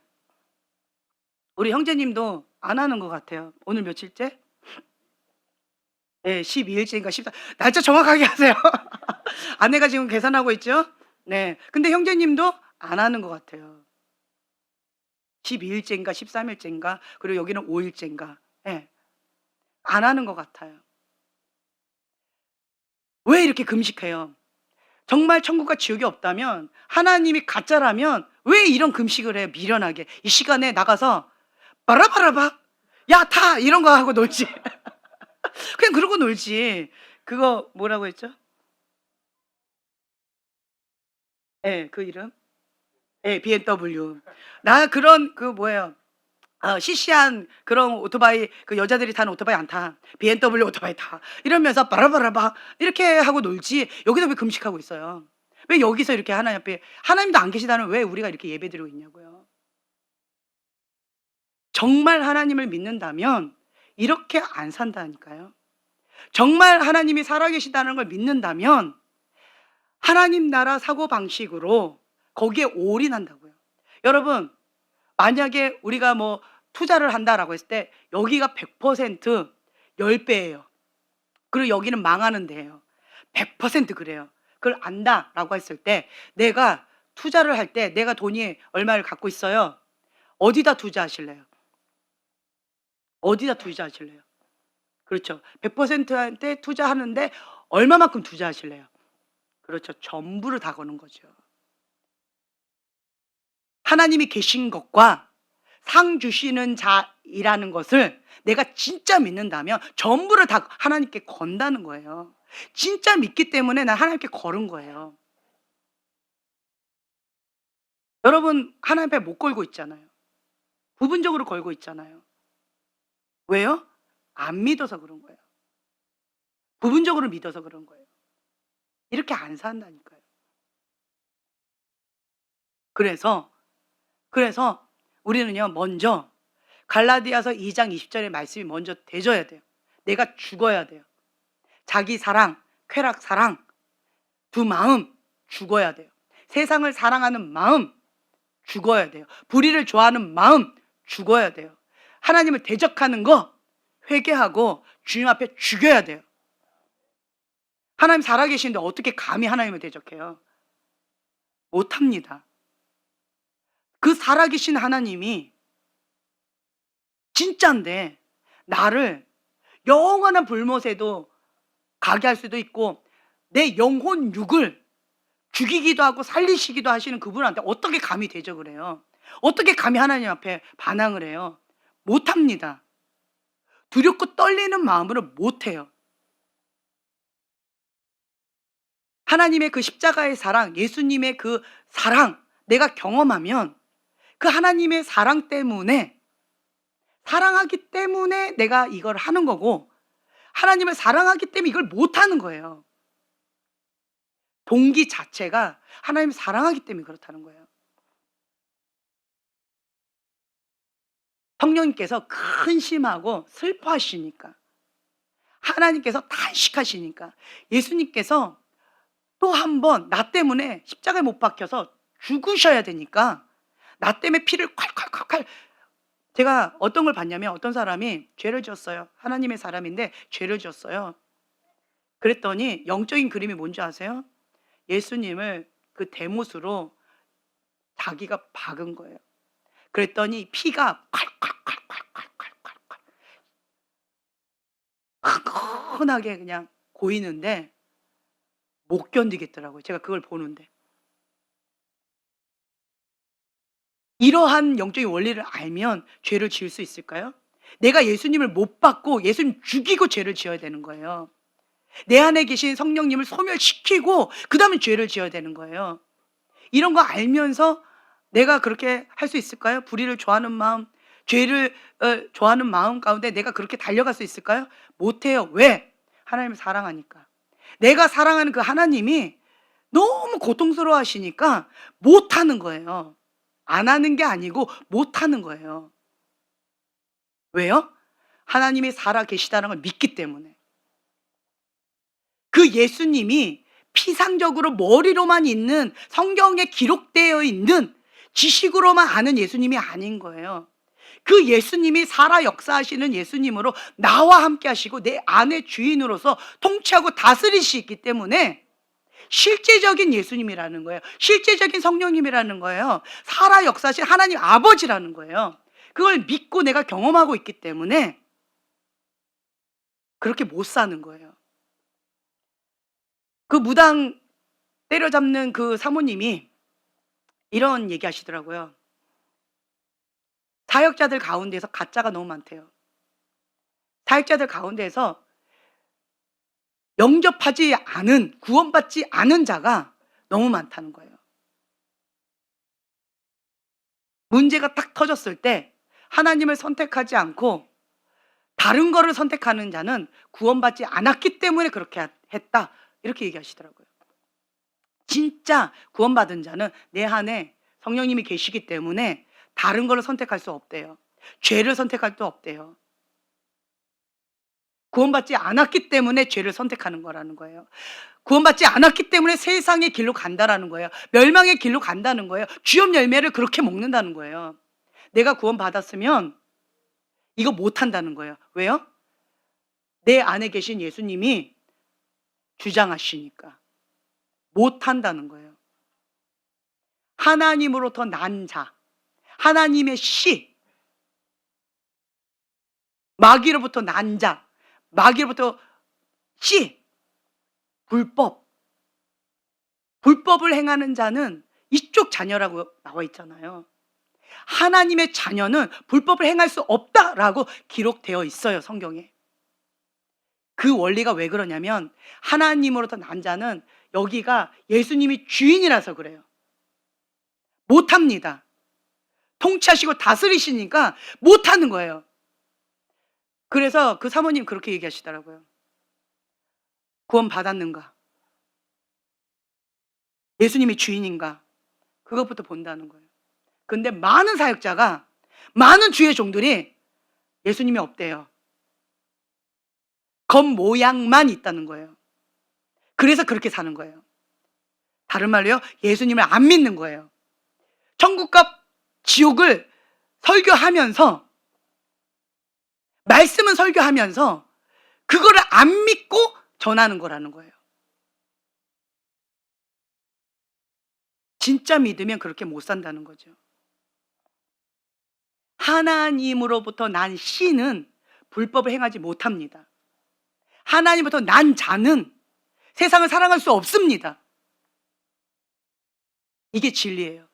Speaker 1: 우리 형제님도 안 하는 것 같아요. 오늘 며칠째? 예, 12일째인가 14. 날짜 정확하게 하세요. 아내가 지금 계산하고 있죠? 네. 근데 형제님도 안 하는 것 같아요. 12일째인가 13일째인가 그리고 여기는 5일째인가. 예. 안 하는 것 같아요. 왜 이렇게 금식해요? 정말 천국과 지옥이 없다면 하나님이 가짜라면 왜 이런 금식을 해요? 미련하게. 이 시간에 나가서 바라바라바 야 타 이런 거 하고 놀지. 그냥 그러고 놀지. 그거 뭐라고 했죠? 예, 그 이름? 예, BMW. 나 그런 그 뭐예요? 시시한 그런 오토바이 그 여자들이 타는 오토바이 안 타. BMW 오토바이 타. 이러면서 바라바라바 이렇게 하고 놀지. 여기서 왜 금식하고 있어요? 왜 여기서 이렇게 하나님 앞에 하나님도 안 계시다는 왜 우리가 이렇게 예배드리고 있냐고요. 정말 하나님을 믿는다면 이렇게 안 산다니까요. 정말 하나님이 살아계시다는 걸 믿는다면 하나님 나라 사고방식으로 거기에 올인한다고요. 여러분, 만약에 우리가 뭐 투자를 한다라고 했을 때 여기가 100% 10배예요. 그리고 여기는 망하는 데예요. 100% 그래요. 그걸 안다라고 했을 때 내가 투자를 할 때 내가 돈이 얼마를 갖고 있어요. 어디다 투자하실래요? 어디다 투자하실래요? 그렇죠. 100%한테 투자하는데 얼마만큼 투자하실래요? 그렇죠. 전부를 다 거는 거죠. 하나님이 계신 것과 상 주시는 자이라는 것을 내가 진짜 믿는다면 전부를 다 하나님께 건다는 거예요. 진짜 믿기 때문에 난 하나님께 걸은 거예요. 여러분 하나님 앞에 못 걸고 있잖아요. 부분적으로 걸고 있잖아요. 왜요? 안 믿어서 그런 거예요. 부분적으로 믿어서 그런 거예요. 이렇게 안 산다니까요. 그래서 우리는요 먼저 갈라디아서 2장 20절의 말씀이 먼저 되져야 돼요. 내가 죽어야 돼요. 자기 사랑, 쾌락 사랑 두 마음 죽어야 돼요. 세상을 사랑하는 마음 죽어야 돼요. 불의를 좋아하는 마음 죽어야 돼요. 하나님을 대적하는 거 회개하고 주님 앞에 죽여야 돼요. 하나님 살아계시는데 어떻게 감히 하나님을 대적해요? 못합니다. 그 살아계신 하나님이 진짜인데 나를 영원한 불못에도 가게 할 수도 있고 내 영혼 육을 죽이기도 하고 살리시기도 하시는 그분한테 어떻게 감히 대적을 해요? 어떻게 감히 하나님 앞에 반항을 해요? 못합니다. 두렵고 떨리는 마음으로 못해요. 하나님의 그 십자가의 사랑, 예수님의 그 사랑 내가 경험하면 그 하나님의 사랑 때문에 사랑하기 때문에 내가 이걸 하는 거고 하나님을 사랑하기 때문에 이걸 못하는 거예요. 동기 자체가 하나님을 사랑하기 때문에 그렇다는 거예요. 성령님께서 근심하고 슬퍼하시니까 하나님께서 탄식하시니까 예수님께서 또 한 번 나 때문에 십자가에 못 박혀서 죽으셔야 되니까 나 때문에 피를 콸콸콸콸 제가 어떤 걸 봤냐면 어떤 사람이 죄를 지었어요. 하나님의 사람인데 죄를 지었어요. 그랬더니 영적인 그림이 뭔지 아세요? 예수님을 그 대못으로 자기가 박은 거예요. 그랬더니 피가 콸콸콸콸콸콸콸 흔하게 그냥 고이는데 못 견디겠더라고요. 제가 그걸 보는데. 이러한 영적인 원리를 알면 죄를 지을 수 있을까요? 내가 예수님을 못 받고 예수님 죽이고 죄를 지어야 되는 거예요. 내 안에 계신 성령님을 소멸시키고 그 다음에 죄를 지어야 되는 거예요. 이런 거 알면서 내가 그렇게 할 수 있을까요? 불의를 좋아하는 마음, 죄를 좋아하는 마음 가운데 내가 그렇게 달려갈 수 있을까요? 못해요. 왜? 하나님을 사랑하니까. 내가 사랑하는 그 하나님이 너무 고통스러워 하시니까 못하는 거예요. 안 하는 게 아니고 못하는 거예요. 왜요? 하나님이 살아 계시다는 걸 믿기 때문에. 그 예수님이 피상적으로 머리로만 있는 성경에 기록되어 있는 지식으로만 아는 예수님이 아닌 거예요. 그 예수님이 살아 역사하시는 예수님으로 나와 함께 하시고 내 안의 주인으로서 통치하고 다스리시기 때문에 실제적인 예수님이라는 거예요. 실제적인 성령님이라는 거예요. 살아 역사하신 하나님 아버지라는 거예요. 그걸 믿고 내가 경험하고 있기 때문에 그렇게 못 사는 거예요. 그 무당 때려잡는 그 사모님이 이런 얘기 하시더라고요. 사역자들 가운데서 가짜가 너무 많대요. 사역자들 가운데서 영접하지 않은, 구원받지 않은 자가 너무 많다는 거예요. 문제가 딱 터졌을 때 하나님을 선택하지 않고 다른 거를 선택하는 자는 구원받지 않았기 때문에 그렇게 했다. 이렇게 얘기하시더라고요. 진짜 구원받은 자는 내 안에 성령님이 계시기 때문에 다른 거를 선택할 수 없대요. 죄를 선택할 수 없대요. 구원받지 않았기 때문에 죄를 선택하는 거라는 거예요. 구원받지 않았기 때문에 세상의 길로 간다라는 거예요. 멸망의 길로 간다는 거예요. 주엽 열매를 그렇게 먹는다는 거예요. 내가 구원받았으면 이거 못한다는 거예요. 왜요? 내 안에 계신 예수님이 주장하시니까 못한다는 거예요. 하나님으로부터 난 자, 하나님의 씨, 마귀로부터 난 자, 마귀로부터 씨, 불법을 행하는 자는 이쪽 자녀라고 나와 있잖아요. 하나님의 자녀는 불법을 행할 수 없다라고 기록되어 있어요, 성경에. 그 원리가 왜 그러냐면 하나님으로부터 난 자는 여기가 예수님이 주인이라서 그래요. 못합니다. 통치하시고 다스리시니까 못하는 거예요. 그래서 그 사모님 그렇게 얘기하시더라고요. 구원 받았는가? 예수님이 주인인가? 그것부터 본다는 거예요. 근데 많은 사역자가, 많은 주의 종들이 예수님이 없대요. 겉모양만 있다는 거예요. 그래서 그렇게 사는 거예요. 다른 말로요, 예수님을 안 믿는 거예요. 천국과 지옥을 설교하면서, 말씀은 설교하면서 그거를 안 믿고 전하는 거라는 거예요. 진짜 믿으면 그렇게 못 산다는 거죠. 하나님으로부터 난 씨는 불법을 행하지 못합니다. 하나님으로부터 난 자는 세상을 사랑할 수 없습니다. 이게 진리예요.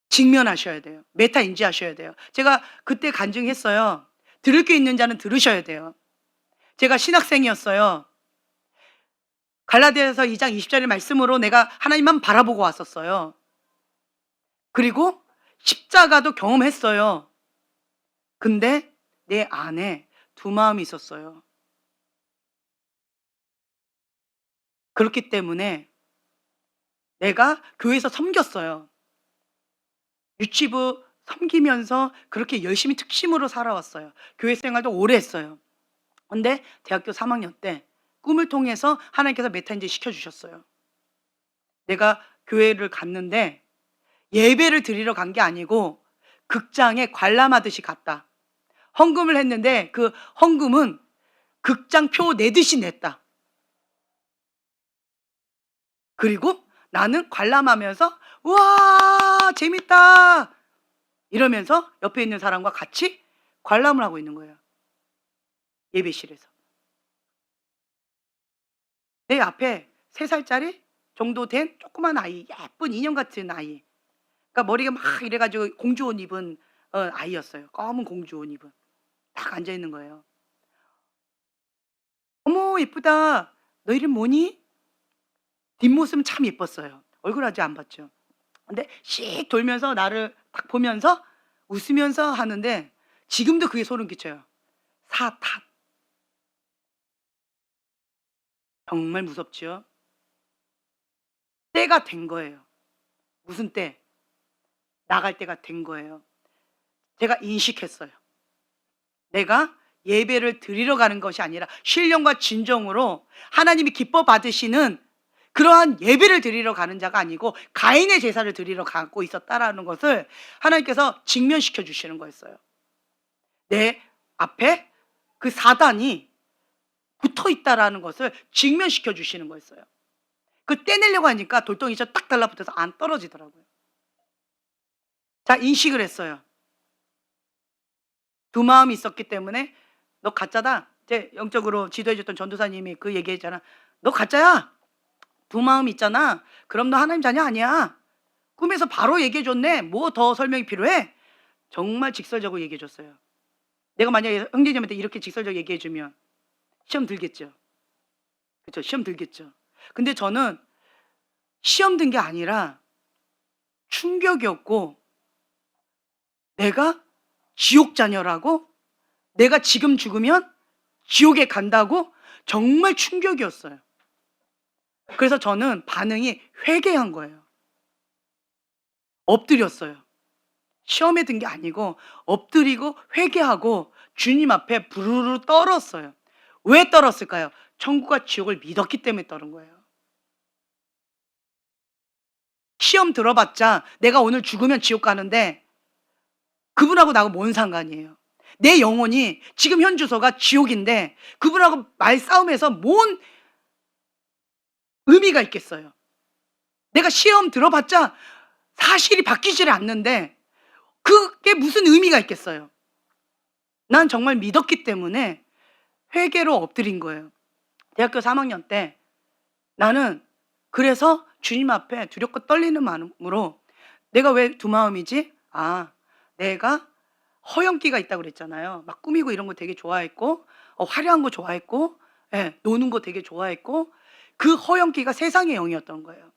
Speaker 1: 직면하셔야 돼요. 메타 인지하셔야 돼요. 제가 그때 간증했어요. 들을 게 있는 자는 들으셔야 돼요. 제가 신학생이었어요. 갈라디아서 2장 20절의 말씀으로 내가 하나님만 바라보고 왔었어요. 그리고 십자가도 경험했어요. 근데 내 안에 두 마음이 있었어요. 그렇기 때문에 내가 교회에서 섬겼어요. 유치부 섬기면서 그렇게 열심히 특심으로 살아왔어요. 교회 생활도 오래 했어요. 근데 대학교 3학년 때 꿈을 통해서 하나님께서 메타인지 시켜주셨어요. 내가 교회를 갔는데 예배를 드리러 간 게 아니고 극장에 관람하듯이 갔다. 헌금을 했는데 그 헌금은 극장표 내듯이 냈다. 그리고 나는 관람하면서 우와 재밌다 이러면서 옆에 있는 사람과 같이 관람을 하고 있는 거예요. 예배실에서. 내 앞에 3살짜리 정도 된 조그만 아이, 예쁜 인형 같은 아이. 그러니까 머리가 막 이래가지고 공주옷 입은 아이였어요. 검은 공주옷 입은. 딱 앉아있는 거예요. 어머 예쁘다. 너 이름 뭐니? 뒷모습은 참 예뻤어요. 얼굴 아직 안 봤죠. 근데 씩 돌면서 나를 딱 보면서 웃으면서 하는데 지금도 그게 소름 끼쳐요. 사탄. 정말 무섭죠. 때가 된 거예요. 무슨 때? 나갈 때가 된 거예요. 제가 인식했어요. 내가 예배를 드리러 가는 것이 아니라 신령과 진정으로 하나님이 기뻐 받으시는 그러한 예배를 드리러 가는 자가 아니고 가인의 제사를 드리러 가고 있었다라는 것을 하나님께서 직면시켜 주시는 거였어요. 내 앞에 그 사단이 붙어 있다라는 것을 직면시켜 주시는 거였어요. 그 떼내려고 하니까 돌덩이처럼 딱 달라붙어서 안 떨어지더라고요. 자, 인식을 했어요. 두 마음이 있었기 때문에 너 가짜다. 제 영적으로 지도해줬던 전도사님이 그 얘기했잖아. 너 가짜야. 두 마음이 있잖아. 그럼 너 하나님 자녀 아니야. 꿈에서 바로 얘기해줬네. 뭐 더 설명이 필요해? 정말 직설적으로 얘기해줬어요. 내가 만약에 형제님한테 이렇게 직설적으로 얘기해주면 시험 들겠죠. 그렇죠. 시험 들겠죠. 근데 저는 시험 든 게 아니라 충격이었고 내가 지옥 자녀라고? 내가 지금 죽으면 지옥에 간다고? 정말 충격이었어요. 그래서 저는 반응이 회개한 거예요. 엎드렸어요. 시험에 든 게 아니고 엎드리고 회개하고 주님 앞에 부르르 떨었어요. 왜 떨었을까요? 천국과 지옥을 믿었기 때문에 떨은 거예요. 시험 들어봤자 내가 오늘 죽으면 지옥 가는데 그분하고 나하고 뭔 상관이에요? 내 영혼이 지금 현 주소가 지옥인데 그분하고 말싸움해서 뭔 의미가 있겠어요? 내가 시험 들어봤자 사실이 바뀌질 않는데 그게 무슨 의미가 있겠어요? 난 정말 믿었기 때문에 회개로 엎드린 거예요. 대학교 3학년 때 나는 그래서 주님 앞에 두렵고 떨리는 마음으로, 내가 왜 두 마음이지? 내가 허영기가 있다고 그랬잖아요. 막 꾸미고 이런 거 되게 좋아했고, 화려한 거 좋아했고, 노는 거 되게 좋아했고, 그 허영기가 세상의 영이었던 거예요.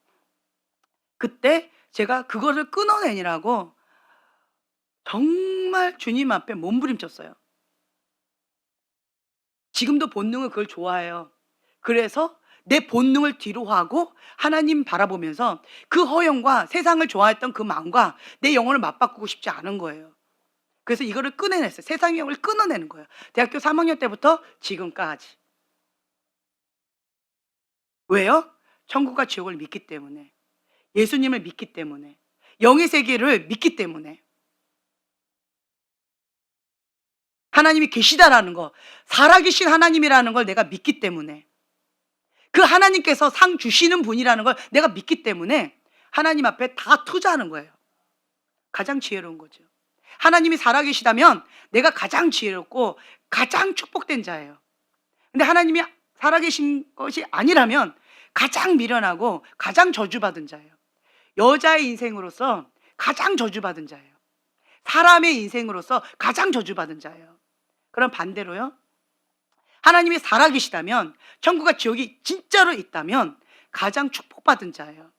Speaker 1: 그때 제가 그거를 끊어내느라고 정말 주님 앞에 몸부림쳤어요. 지금도 본능은 그걸 좋아해요. 그래서 내 본능을 뒤로 하고 하나님 바라보면서 그 허영과 세상을 좋아했던 그 마음과 내 영혼을 맞바꾸고 싶지 않은 거예요. 그래서 이거를 끊어냈어요. 세상의 영을 끊어내는 거예요. 대학교 3학년 때부터 지금까지. 왜요? 천국과 지옥을 믿기 때문에, 예수님을 믿기 때문에, 영의 세계를 믿기 때문에, 하나님이 계시다라는 거, 살아계신 하나님이라는 걸 내가 믿기 때문에, 그 하나님께서 상 주시는 분이라는 걸 내가 믿기 때문에 하나님 앞에 다 투자하는 거예요. 가장 지혜로운 거죠. 하나님이 살아계시다면 내가 가장 지혜롭고 가장 축복된 자예요. 근데 하나님이 살아계신 것이 아니라면 가장 미련하고 가장 저주받은 자예요. 여자의 인생으로서 가장 저주받은 자예요. 사람의 인생으로서 가장 저주받은 자예요. 그럼 반대로요, 하나님이 살아계시다면, 천국과 지옥이 진짜로 있다면 가장 축복받은 자예요.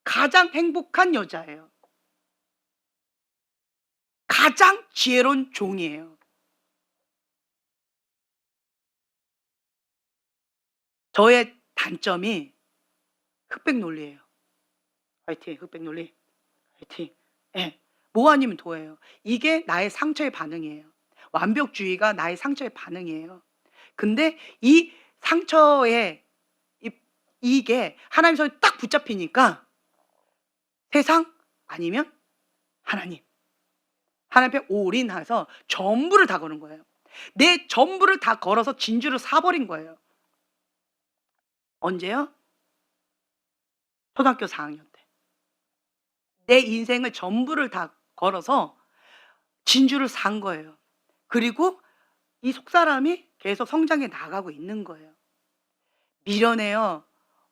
Speaker 1: 가장 행복한 여자예요. 가장 지혜로운 종이에요. 저의 단점이 흑백 논리예요. 화이팅, 흑백 논리. 화이팅. 뭐 아니면 도예요. 이게 나의 상처의 반응이에요. 완벽주의가 나의 상처의 반응이에요. 근데 이 상처에 이게 하나님 손에 딱 붙잡히니까 세상 아니면 하나님 앞에 올인해서 전부를 다 거는 거예요. 내 전부를 다 걸어서 진주를 사버린 거예요. 언제요? 초등학교 4학년 때. 내 인생을 전부를 다 걸어서 진주를 산 거예요. 그리고 이 속사람이 계속 성장해 나가고 있는 거예요. 미련해요.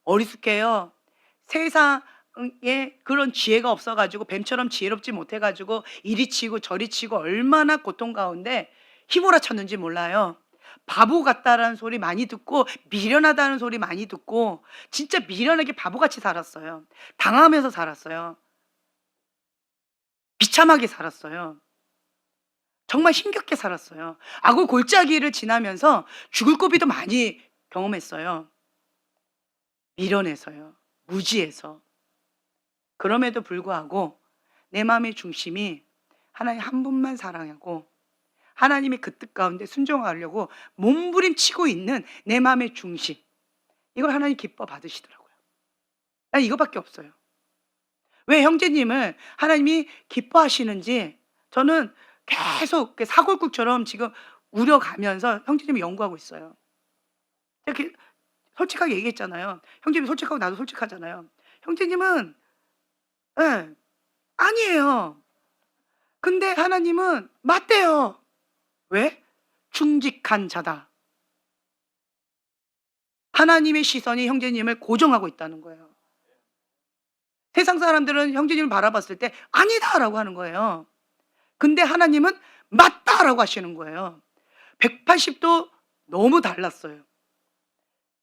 Speaker 1: 어리숙해요. 세상에 그런 지혜가 없어가지고 뱀처럼 지혜롭지 못해가지고 이리 치고 저리 치고 얼마나 고통 가운데 휘몰아쳤는지 몰라요. 바보 같다라는 소리 많이 듣고 미련하다는 소리 많이 듣고 진짜 미련하게 바보같이 살았어요. 당하면서 살았어요. 비참하게 살았어요. 정말 힘겹게 살았어요. 악을 골짜기를 지나면서 죽을 고비도 많이 경험했어요. 미련해서요. 무지해서. 그럼에도 불구하고 내 마음의 중심이 하나님 한 분만 사랑하고 하나님의 그 뜻 가운데 순종하려고 몸부림치고 있는 내 마음의 중심, 이걸 하나님 기뻐 받으시더라고요. 난 이거밖에 없어요. 왜 형제님을 하나님이 기뻐하시는지 저는 계속 사골국처럼 지금 우려가면서 형제님을 연구하고 있어요. 이렇게 솔직하게 얘기했잖아요. 형제님이 솔직하고 나도 솔직하잖아요. 형제님은 아니에요. 근데 하나님은 맞대요. 왜? 충직한 자다. 하나님의 시선이 형제님을 고정하고 있다는 거예요. 세상 사람들은 형제님을 바라봤을 때 아니다라고 하는 거예요. 근데 하나님은 맞다라고 하시는 거예요. 180도 너무 달랐어요.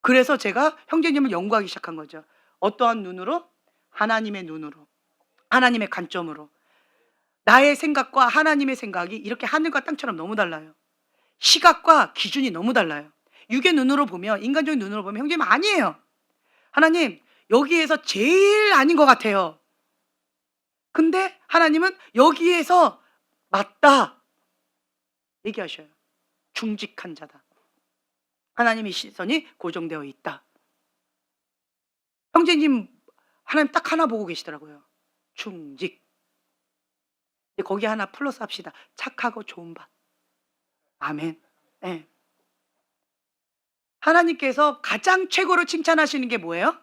Speaker 1: 그래서 제가 형제님을 연구하기 시작한 거죠. 어떠한 눈으로? 하나님의 눈으로, 하나님의 관점으로. 나의 생각과 하나님의 생각이 이렇게 하늘과 땅처럼 너무 달라요. 시각과 기준이 너무 달라요. 육의 눈으로 보면, 인간적인 눈으로 보면 형제님 아니에요. 하나님 여기에서 제일 아닌 것 같아요. 근데 하나님은 여기에서 맞다 얘기하셔요. 중직한 자다. 하나님의 시선이 고정되어 있다. 형제님 하나님 딱 하나 보고 계시더라고요. 중직. 거기 하나 플러스 합시다. 착하고 좋은 밭. 아멘. 네. 하나님께서 가장 최고로 칭찬하시는 게 뭐예요?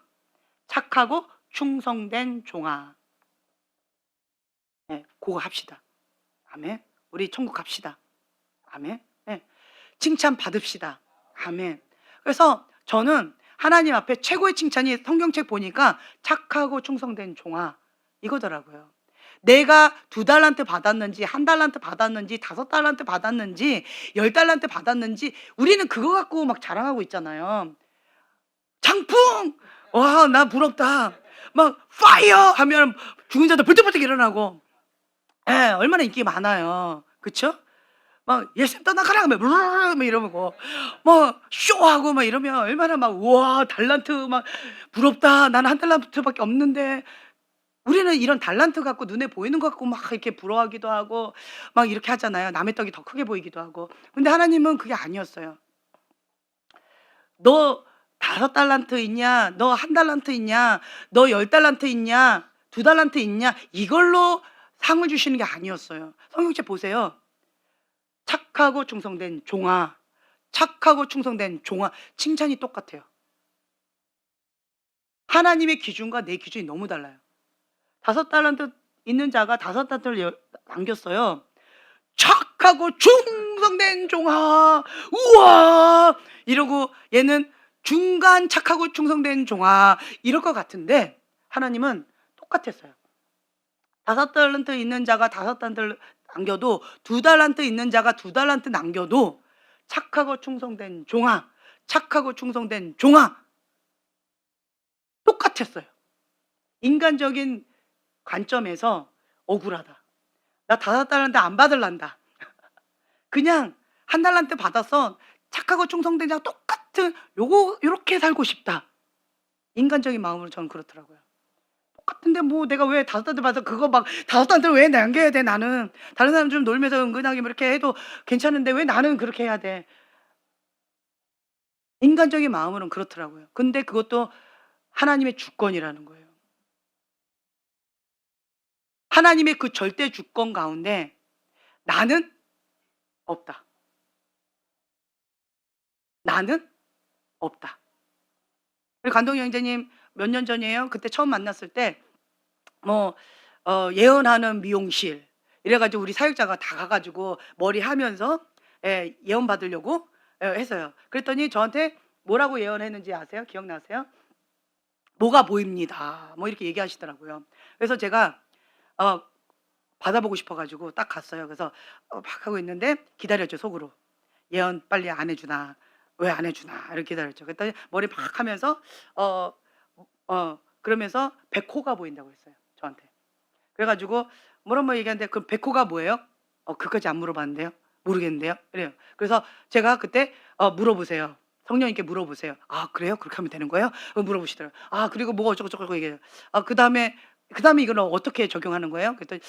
Speaker 1: 착하고 충성된 종아. 네, 그거 합시다. 아멘. 우리 천국 갑시다. 아멘. 네. 칭찬 받읍시다. 아멘. 그래서 저는 하나님 앞에 최고의 칭찬이 성경책 보니까 착하고 충성된 종아 이거더라고요. 내가 2달란트 받았는지 1달란트 받았는지 5달란트 받았는지 10달란트 받았는지 우리는 그거 갖고 막 자랑하고 있잖아요. 장풍! 와, 나 부럽다. 막 파이어 하면 죽은 자들 벌떡벌떡 일어나고 얼마나 인기 많아요. 그쵸? 막 예수님 떠나가라 하면 막 이러고 막 쇼하고 막 이러면 얼마나 막 우와 달란트 막 부럽다. 나는 1달란트밖에 없는데 우리는 이런 달란트 갖고 눈에 보이는 것 갖고 막 이렇게 부러워하기도 하고 막 이렇게 하잖아요. 남의 떡이 더 크게 보이기도 하고. 근데 하나님은 그게 아니었어요. 너 5달란트 있냐? 너 1달란트 있냐? 너 10달란트 있냐? 2달란트 있냐? 이걸로 상을 주시는 게 아니었어요. 성경책 보세요. 착하고 충성된 종아, 착하고 충성된 종아, 칭찬이 똑같아요. 하나님의 기준과 내 기준이 너무 달라요. 5달란트 있는 자가 5달란트를 남겼어요. 착하고 충성된 종아, 우와! 이러고 얘는 중간 착하고 충성된 종아 이럴 것 같은데 하나님은 똑같았어요. 5달란트 있는 자가 5달란트를 남겨도 2달란트 있는 자가 2달란트 남겨도 착하고 충성된 종아, 착하고 충성된 종아 똑같았어요. 인간적인 관점에서 억울하다. 나 5달란트 안 받을란다. 그냥 1달란트 받아서 착하고 충성된 자가 똑같은 요렇게 살고 싶다. 인간적인 마음으로 저는 그렇더라고요. 똑같은데 뭐 내가 왜 5달란트 받아서 그거 막 5달란트를 왜 남겨야 돼 나는. 다른 사람 좀 놀면서 은근하게 뭐 이렇게 해도 괜찮은데 왜 나는 그렇게 해야 돼. 인간적인 마음으로는 그렇더라고요. 근데 그것도 하나님의 주권이라는 거예요. 하나님의 그 절대 주권 가운데 나는 없다. 나는 없다. 우리 관동 형제님 몇 년 전이에요? 그때 처음 만났을 때 뭐 예언하는 미용실 이래가지고 우리 사역자가 다 가가지고 머리 하면서 예언 받으려고 했어요. 그랬더니 저한테 뭐라고 예언했는지 아세요? 기억나세요? 뭐가 보입니다. 뭐 이렇게 얘기하시더라고요. 그래서 제가 받아보고 싶어가지고 딱 갔어요. 그래서 막 하고 있는데 기다렸죠 속으로. 예언 빨리 안 해주나 왜 안 해주나 이렇게 기다렸죠. 그랬더니 머리 막 하면서 그러면서 백호가 보인다고 했어요 저한테. 그래가지고 뭐라고 얘기하는데 그럼 백호가 뭐예요? 그까지 안 물어봤는데요. 모르겠는데요. 그래요. 그래서 제가 그때 물어보세요. 성령님께 물어보세요. 아 그래요? 그렇게 하면 되는 거예요? 물어보시더라고요. 아 그리고 뭐가 어쩌고저쩌고 얘기해요. 그 다음에 이거는 어떻게 적용하는 거예요? 그랬더니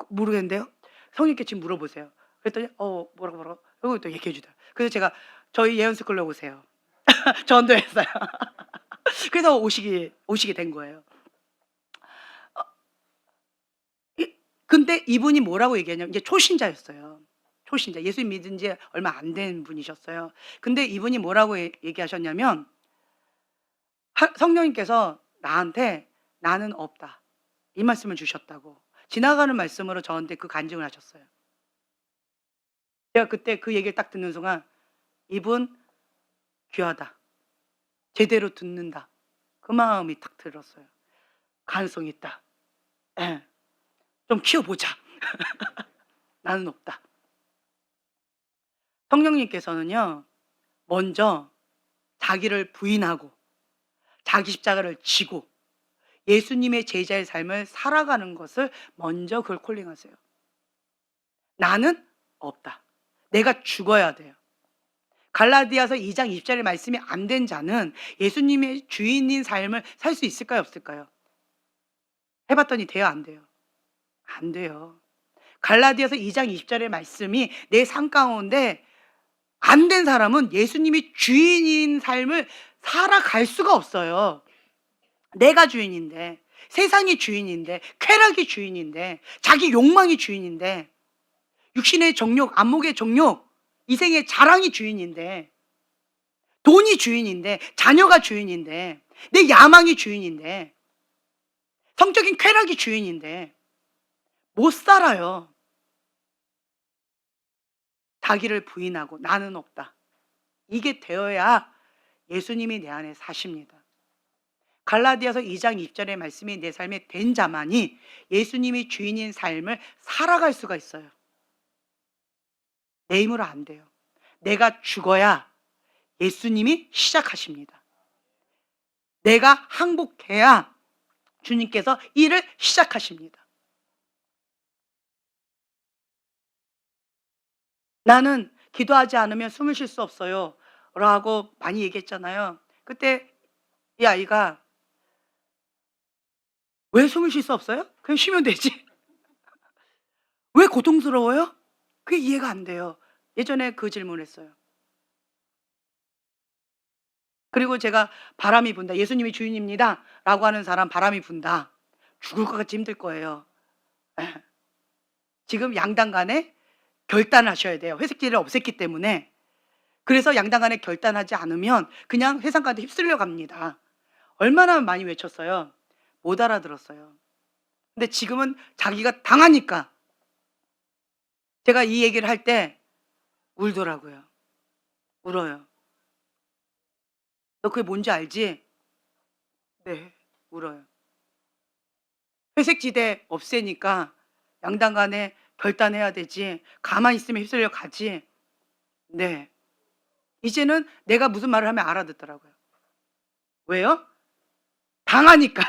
Speaker 1: 모르겠는데요. 성령님께 지금 물어보세요. 그랬더니 뭐라고 그리고 또 얘기해 주더라고요. 그래서 제가 저희 예언스쿨로 오세요. 전도했어요. 그래서 오시게 된 거예요. 근데 이분이 뭐라고 얘기하냐면 이제 초신자였어요. 초신자. 예수님 믿은 지 얼마 안 된 분이셨어요. 근데 이분이 뭐라고 얘기하셨냐면 성령님께서 나한테 나는 없다. 이 말씀을 주셨다고. 지나가는 말씀으로 저한테 그 간증을 하셨어요. 제가 그때 그 얘기를 딱 듣는 순간 이분 귀하다. 제대로 듣는다. 그 마음이 딱 들었어요. 가능성이 있다. 좀 키워보자. 나는 없다. 성령님께서는요, 먼저 자기를 부인하고 자기 십자가를 지고 예수님의 제자의 삶을 살아가는 것을 먼저 그걸 콜링하세요. 나는 없다. 내가 죽어야 돼요. 갈라디아서 2장 20절의 말씀이 안 된 자는 예수님의 주인인 삶을 살 수 있을까요? 없을까요? 해봤더니 돼요? 안 돼요? 안 돼요. 갈라디아서 2장 20절의 말씀이 내 삶 가운데 안 된 사람은 예수님이 주인인 삶을 살아갈 수가 없어요. 내가 주인인데, 세상이 주인인데, 쾌락이 주인인데, 자기 욕망이 주인인데, 육신의 정욕, 안목의 정욕, 이생의 자랑이 주인인데, 돈이 주인인데, 자녀가 주인인데, 내 야망이 주인인데, 성적인 쾌락이 주인인데 못 살아요. 자기를 부인하고 나는 없다. 이게 되어야 예수님이 내 안에 사십니다. 갈라디아서 2장 2절의 말씀이 내 삶에 된 자만이 예수님이 주인인 삶을 살아갈 수가 있어요. 내 힘으로 안 돼요. 내가 죽어야 예수님이 시작하십니다. 내가 항복해야 주님께서 일을 시작하십니다. 나는 기도하지 않으면 숨을 쉴 수 없어요 라고 많이 얘기했잖아요. 그때 이 아이가 왜 숨을 쉴 수 없어요? 그냥 쉬면 되지. 왜 고통스러워요? 그게 이해가 안 돼요. 예전에 그 질문했어요. 그리고 제가 바람이 분다. 예수님이 주인입니다. 라고 하는 사람 바람이 분다. 죽을 것 같이 힘들 거예요. 지금 양당 간에 결단하셔야 돼요. 회색지를 없앴기 때문에. 그래서 양당 간에 결단하지 않으면 그냥 세상 가운데 휩쓸려 갑니다. 얼마나 많이 외쳤어요. 못 알아들었어요. 근데 지금은 자기가 당하니까 제가 이 얘기를 할 때 울더라고요. 울어요. 너 그게 뭔지 알지? 네, 울어요. 회색지대 없애니까 양당 간에 결단해야 되지. 가만히 있으면 휩쓸려 가지. 네. 이제는 내가 무슨 말을 하면 알아듣더라고요. 왜요? 당하니까.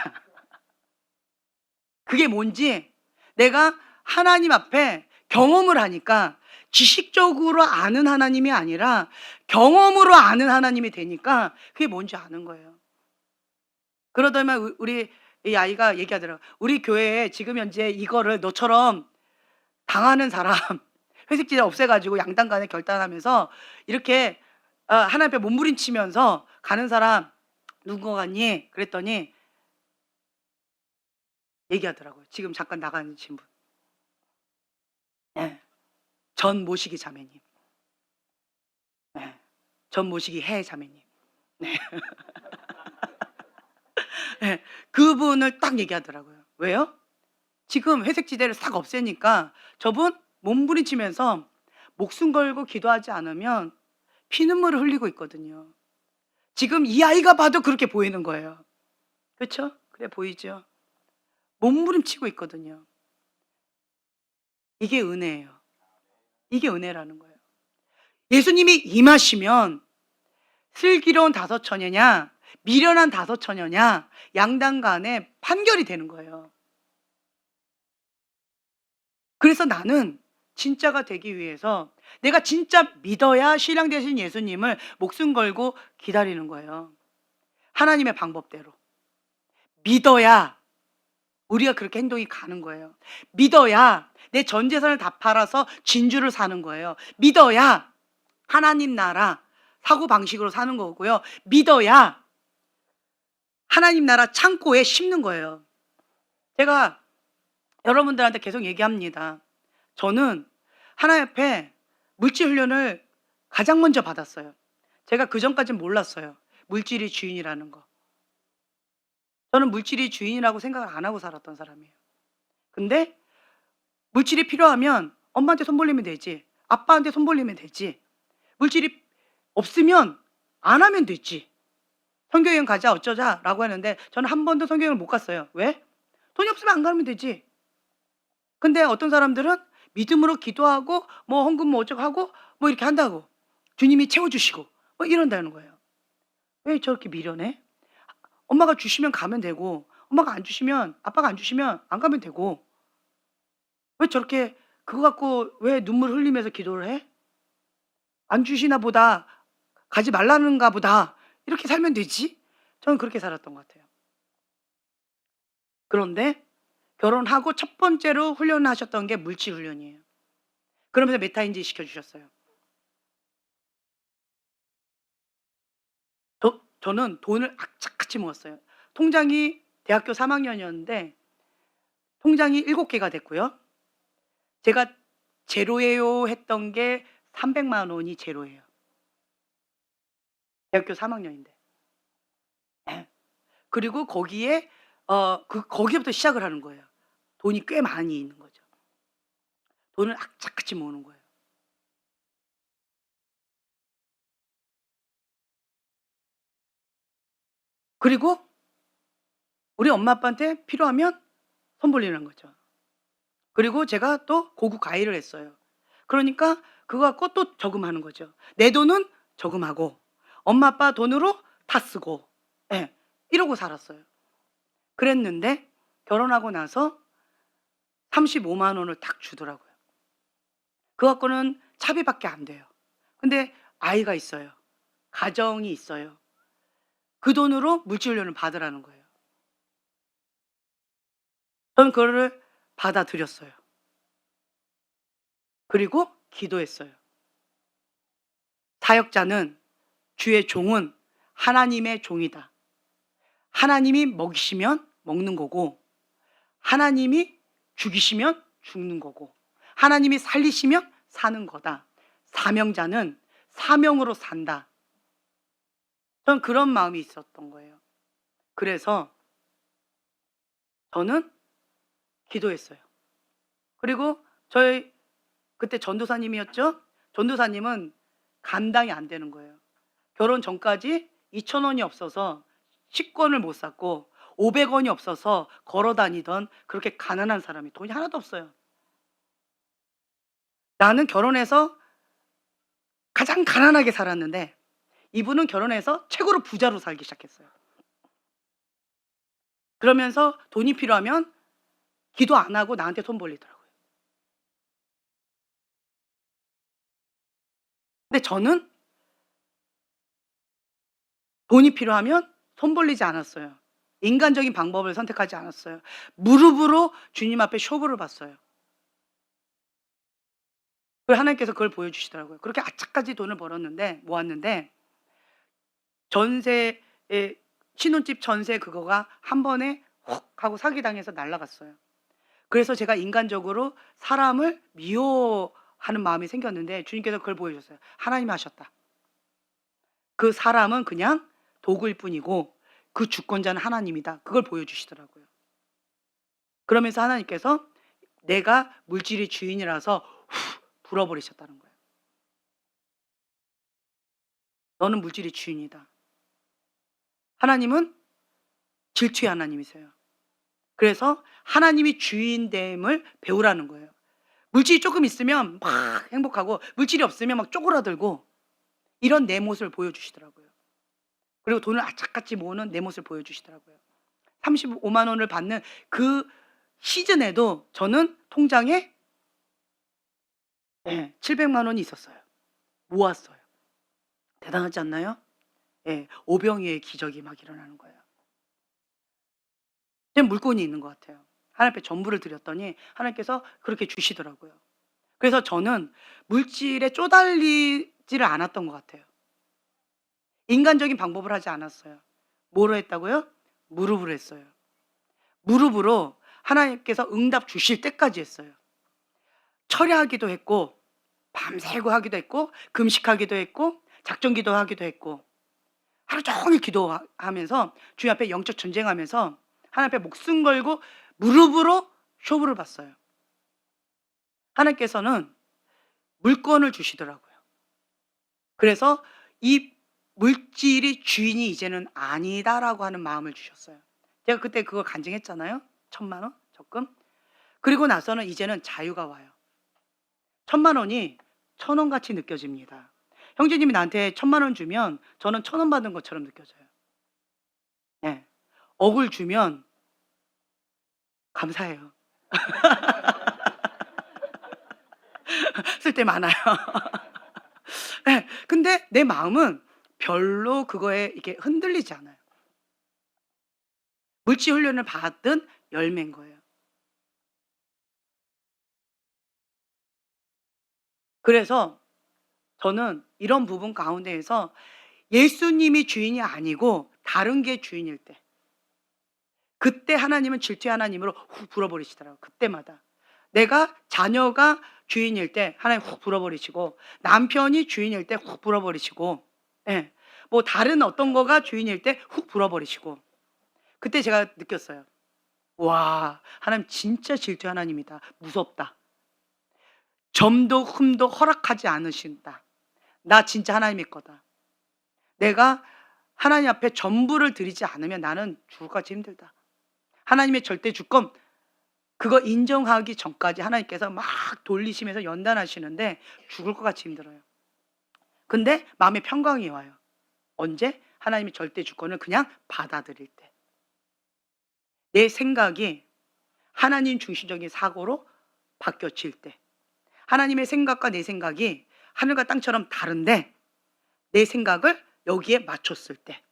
Speaker 1: 그게 뭔지 내가 하나님 앞에 경험을 하니까 지식적으로 아는 하나님이 아니라 경험으로 아는 하나님이 되니까 그게 뭔지 아는 거예요. 그러더니 우리 이 아이가 얘기하더라고요. 우리 교회에 지금 현재 이거를 너처럼 당하는 사람 회색지대 없애가지고 양당 간에 결단하면서 이렇게 하나님 앞에 몸부림치면서 가는 사람 누구 같니? 그랬더니 얘기하더라고요. 지금 잠깐 나가는 신분. 네. 전 모시기 자매님. 네. 전 모시기 해 자매님. 네. 네. 그분을 딱 얘기하더라고요. 왜요? 지금 회색지대를 싹 없애니까 저분 몸부림치면서 목숨 걸고 기도하지 않으면 피눈물을 흘리고 있거든요. 지금 이 아이가 봐도 그렇게 보이는 거예요. 그렇죠? 그래 보이죠? 몸부림치고 있거든요. 이게 은혜예요. 이게 은혜라는 거예요. 예수님이 임하시면 슬기로운 다섯 처녀냐 미련한 다섯 처녀냐 양당 간에 판결이 되는 거예요. 그래서 나는 진짜가 되기 위해서 내가 진짜 믿어야 신랑 되신 예수님을 목숨 걸고 기다리는 거예요. 하나님의 방법대로. 믿어야 우리가 그렇게 행동이 가는 거예요. 믿어야 내 전 재산을 다 팔아서 진주를 사는 거예요. 믿어야 하나님 나라 사고 방식으로 사는 거고요. 믿어야 하나님 나라 창고에 심는 거예요. 제가 여러분들한테 계속 얘기합니다. 저는 하나님 앞에 물질 훈련을 가장 먼저 받았어요. 제가 그전까지는 몰랐어요. 물질이 주인이라는 거. 저는 물질이 주인이라고 생각을 안 하고 살았던 사람이에요. 근데 물질이 필요하면 엄마한테 손 벌리면 되지. 아빠한테 손 벌리면 되지. 물질이 없으면 안 하면 되지. 성경여행 가자 어쩌자 라고 하는데 저는 한 번도 성경여행을 못 갔어요. 왜? 돈이 없으면 안 가면 되지. 근데 어떤 사람들은 믿음으로 기도하고 뭐 헌금 뭐 어쩌고 하고 뭐 이렇게 한다고. 주님이 채워주시고 뭐 이런다는 거예요. 왜 저렇게 미련해? 엄마가 주시면 가면 되고 엄마가 안 주시면 아빠가 안 주시면 안 가면 되고 왜 저렇게 그거 갖고 왜 눈물 흘리면서 기도를 해? 안 주시나 보다 가지 말라는가 보다 이렇게 살면 되지? 저는 그렇게 살았던 것 같아요. 그런데 결혼하고 첫 번째로 훈련하셨던 게 물질 훈련이에요. 그러면서 메타인지 시켜주셨어요. 저는 돈을 악착같이 모았어요. 통장이 대학교 3학년이었는데 통장이 7개가 됐고요. 제가 제로예요 했던 게 300만 원이 제로예요. 대학교 3학년인데. 그리고 거기에 거기부터 시작을 하는 거예요. 돈이 꽤 많이 있는 거죠. 돈을 악착같이 모으는 거예요. 그리고 우리 엄마 아빠한테 필요하면 손 벌리는 거죠. 그리고 제가 또 고급 과일을 했어요. 그러니까 그거 갖고 또 저금하는 거죠. 내 돈은 저금하고 엄마 아빠 돈으로 다 쓰고, 예, 이러고 살았어요. 그랬는데 결혼하고 나서 35만 원을 딱 주더라고요. 그거 갖고는 차비밖에 안 돼요. 근데 아이가 있어요. 가정이 있어요. 그 돈으로 물질훈련을 받으라는 거예요. 저는 그거를 받아들였어요. 그리고 기도했어요. 사역자는, 주의 종은 하나님의 종이다. 하나님이 먹이시면 먹는 거고, 하나님이 죽이시면 죽는 거고, 하나님이 살리시면 사는 거다. 사명자는 사명으로 산다. 저는 그런 마음이 있었던 거예요. 그래서 저는 기도했어요. 그리고 저희 그때 전도사님이었죠? 전도사님은 감당이 안 되는 거예요. 결혼 전까지 2,000원이 없어서 식권을 못 샀고 500원이 없어서 걸어 다니던 그렇게 가난한 사람이, 돈이 하나도 없어요. 나는 결혼해서 가장 가난하게 살았는데 이분은 결혼해서 최고로 부자로 살기 시작했어요. 그러면서 돈이 필요하면 기도 안 하고 나한테 손 벌리더라고요. 근데 저는 돈이 필요하면 손 벌리지 않았어요. 인간적인 방법을 선택하지 않았어요. 무릎으로 주님 앞에 쇼부를 봤어요. 그리고 하나님께서 그걸 보여주시더라고요. 그렇게 아차까지 돈을 벌었는데, 모았는데 전세에, 신혼집 전세 그거가 한 번에 훅 하고 사기당해서 날아갔어요. 그래서 제가 인간적으로 사람을 미워하는 마음이 생겼는데 주님께서 그걸 보여주셨어요. 하나님이 하셨다. 그 사람은 그냥 도구일 뿐이고 그 주권자는 하나님이다. 그걸 보여주시더라고요. 그러면서 하나님께서 내가 물질의 주인이라서 불어버리셨다는 거예요. 너는 물질의 주인이다. 하나님은 질투의 하나님이세요. 그래서 하나님이 주인됨을 배우라는 거예요. 물질이 조금 있으면 막 행복하고 물질이 없으면 막 쪼그라들고, 이런 내 모습을 보여주시더라고요. 그리고 돈을 악착같이 모으는 내 모습을 보여주시더라고요. 35만 원을 받는 그 시즌에도 저는 통장에 700만 원이 있었어요. 모았어요. 대단하지 않나요? 오병이의 기적이 막 일어나는 거예요. 그냥 물건이 있는 것 같아요. 하나님 앞에 전부를 드렸더니 하나님께서 그렇게 주시더라고요. 그래서 저는 물질에 쪼달리지를 않았던 것 같아요. 인간적인 방법을 하지 않았어요. 뭐로 했다고요? 무릎으로 했어요. 무릎으로 하나님께서 응답 주실 때까지 했어요. 철야하기도 했고, 밤새고 하기도 했고, 금식하기도 했고, 작전기도 하기도 했고, 하루 종일 기도하면서 주님 앞에 영적 전쟁하면서 하나님 앞에 목숨 걸고 무릎으로 쇼부를 봤어요. 하나님께서는 물건을 주시더라고요. 그래서 이 물질이 주인이 이제는 아니다라고 하는 마음을 주셨어요. 제가 그때 그걸 간증했잖아요. 1,000만 원 적금. 그리고 나서는 이제는 자유가 와요. 1,000만 원이 1,000원 같이 느껴집니다. 형제님이 나한테 1,000만 원 주면 저는 1,000원 받은 것처럼 느껴져요. 네. 억을 주면 감사해요. 쓸 때 많아요. 네. 근데 내 마음은 별로 그거에 이렇게 흔들리지 않아요. 물질 훈련을 받은 열매인 거예요. 그래서 저는 이런 부분 가운데에서 예수님이 주인이 아니고 다른 게 주인일 때, 그때 하나님은 질투의 하나님으로 훅 불어버리시더라고요. 그때마다. 내가 자녀가 주인일 때 하나님 훅 불어버리시고, 남편이 주인일 때 훅 불어버리시고, 뭐 다른 어떤 거가 주인일 때 훅 불어버리시고, 그때 제가 느꼈어요. 와, 하나님 진짜 질투의 하나님이다. 무섭다. 점도 흠도 허락하지 않으신다. 나 진짜 하나님의 거다. 내가 하나님 앞에 전부를 드리지 않으면 나는 죽을 것 같이 힘들다. 하나님의 절대 주권 그거 인정하기 전까지 하나님께서 막 돌리시면서 연단하시는데 죽을 것 같이 힘들어요. 근데 마음에 평강이 와요. 언제? 하나님의 절대 주권을 그냥 받아들일 때. 내 생각이 하나님 중심적인 사고로 바뀌어질 때. 하나님의 생각과 내 생각이 하늘과 땅처럼 다른데 내 생각을 여기에 맞췄을 때.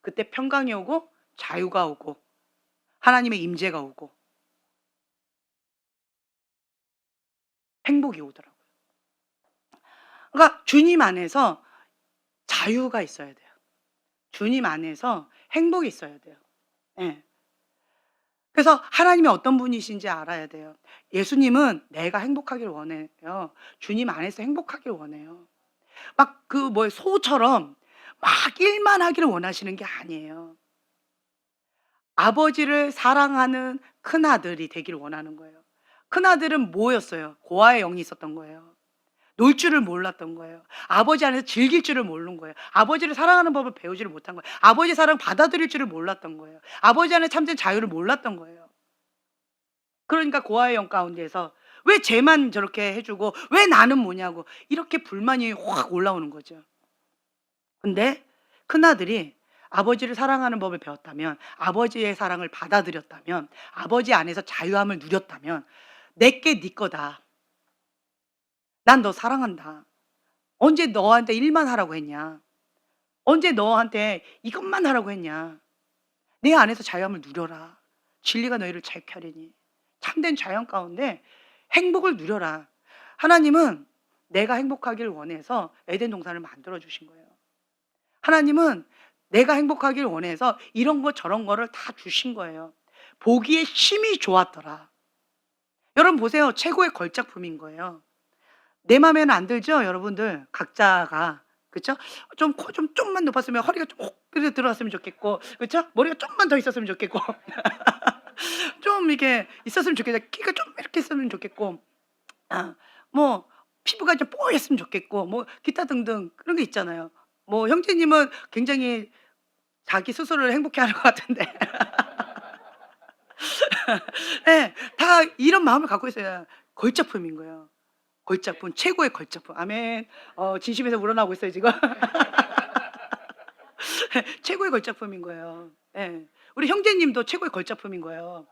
Speaker 1: 그때 평강이 오고 자유가 오고 하나님의 임재가 오고 행복이 오더라고요. 그러니까 주님 안에서 자유가 있어야 돼요. 주님 안에서 행복이 있어야 돼요. 예. 그래서 하나님이 어떤 분이신지 알아야 돼요. 예수님은 내가 행복하길 원해요. 주님 안에서 행복하길 원해요. 막 그 뭐 소처럼 막 일만 하기를 원하시는 게 아니에요. 아버지를 사랑하는 큰아들이 되길 원하는 거예요. 큰아들은 뭐였어요? 고아의 영이 있었던 거예요. 놀 줄을 몰랐던 거예요. 아버지 안에서 즐길 줄을 모르는 거예요. 아버지를 사랑하는 법을 배우지를 못한 거예요. 아버지 사랑 받아들일 줄을 몰랐던 거예요. 아버지 안에 참된 자유를 몰랐던 거예요. 그러니까 고아의 영 가운데서 왜 쟤만 저렇게 해주고 왜 나는 뭐냐고 이렇게 불만이 확 올라오는 거죠. 근데 큰아들이 아버지를 사랑하는 법을 배웠다면, 아버지의 사랑을 받아들였다면, 아버지 안에서 자유함을 누렸다면 내게 네 거다. 난 너 사랑한다. 언제 너한테 일만 하라고 했냐? 언제 너한테 이것만 하라고 했냐? 내 안에서 자유함을 누려라. 진리가 너희를 자유케 하리니. 참된 자연 가운데 행복을 누려라. 하나님은 내가 행복하길 원해서 에덴 동산을 만들어 주신 거예요. 하나님은 내가 행복하길 원해서 이런 거 저런 거를 다 주신 거예요. 보기에 심히 좋았더라. 여러분 보세요. 최고의 걸작품인 거예요. 내 맘에는 안 들죠, 여러분들? 각자가. 그쵸? 좀 코 좀 좀만 높았으면 허리가 좀 혹 이렇게 들어갔으면 좋겠고, 그쵸? 머리가 좀만 더 있었으면 좋겠고, 좀 이렇게 있었으면 좋겠다. 키가 좀 이렇게 있으면 좋겠고, 아, 뭐 피부가 좀 뽀얗으면 좋겠고, 뭐 기타 등등 그런 게 있잖아요. 뭐 형제님은 굉장히 자기 스스로를 행복해하는 것 같은데, 예, 다 이런 마음을 갖고 있어요. 걸작품인 거예요. 걸작품, 최고의 걸작품. 아멘. 진심에서 우러나오고 있어요 지금. 최고의 걸작품인 거예요. 예. 우리 형제님도 최고의 걸작품인 거예요.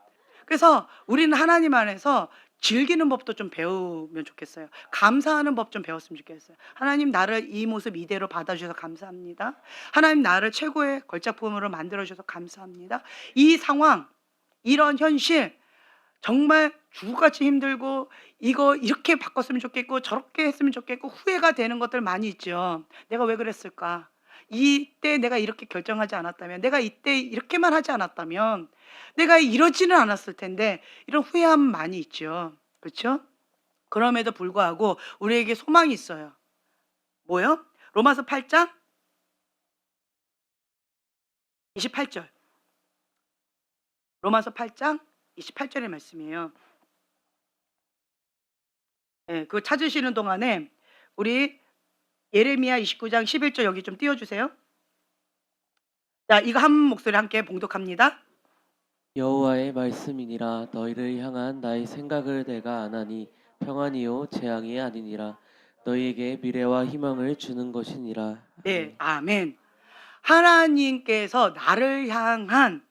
Speaker 1: 그래서 우리는 하나님 안에서 즐기는 법도 좀 배우면 좋겠어요. 감사하는 법 좀 배웠으면 좋겠어요. 하나님 나를 이 모습 이대로 받아주셔서 감사합니다. 하나님 나를 최고의 걸작품으로 만들어주셔서 감사합니다. 이 상황, 이런 현실 정말 죽을같이 힘들고 이거 이렇게 바꿨으면 좋겠고 저렇게 했으면 좋겠고 후회가 되는 것들 많이 있죠. 내가 왜 그랬을까? 이때 내가 이렇게 결정하지 않았다면, 내가 이때 이렇게만 하지 않았다면 내가 이러지는 않았을 텐데, 이런 후회함 많이 있죠. 그렇죠? 그럼에도 불구하고 우리에게 소망이 있어요. 뭐요? 로마서 8장 28절. 로마서 8장 28절의 말씀이에요. 예, 그거 찾으시는 동안에 우리 예레미야 29장 11절 여기 좀 띄워주세요. 자, 이거 한 목소리 함께 봉독합니다.
Speaker 2: 여호와의 말씀이니라. 너희를 향한 나의 생각을 내가 아나니 평안이요 재앙이 아니니라. 너희에게 미래와 희망을 주는 것이니라.
Speaker 1: 네, 아멘. 하나님께서 나를 향한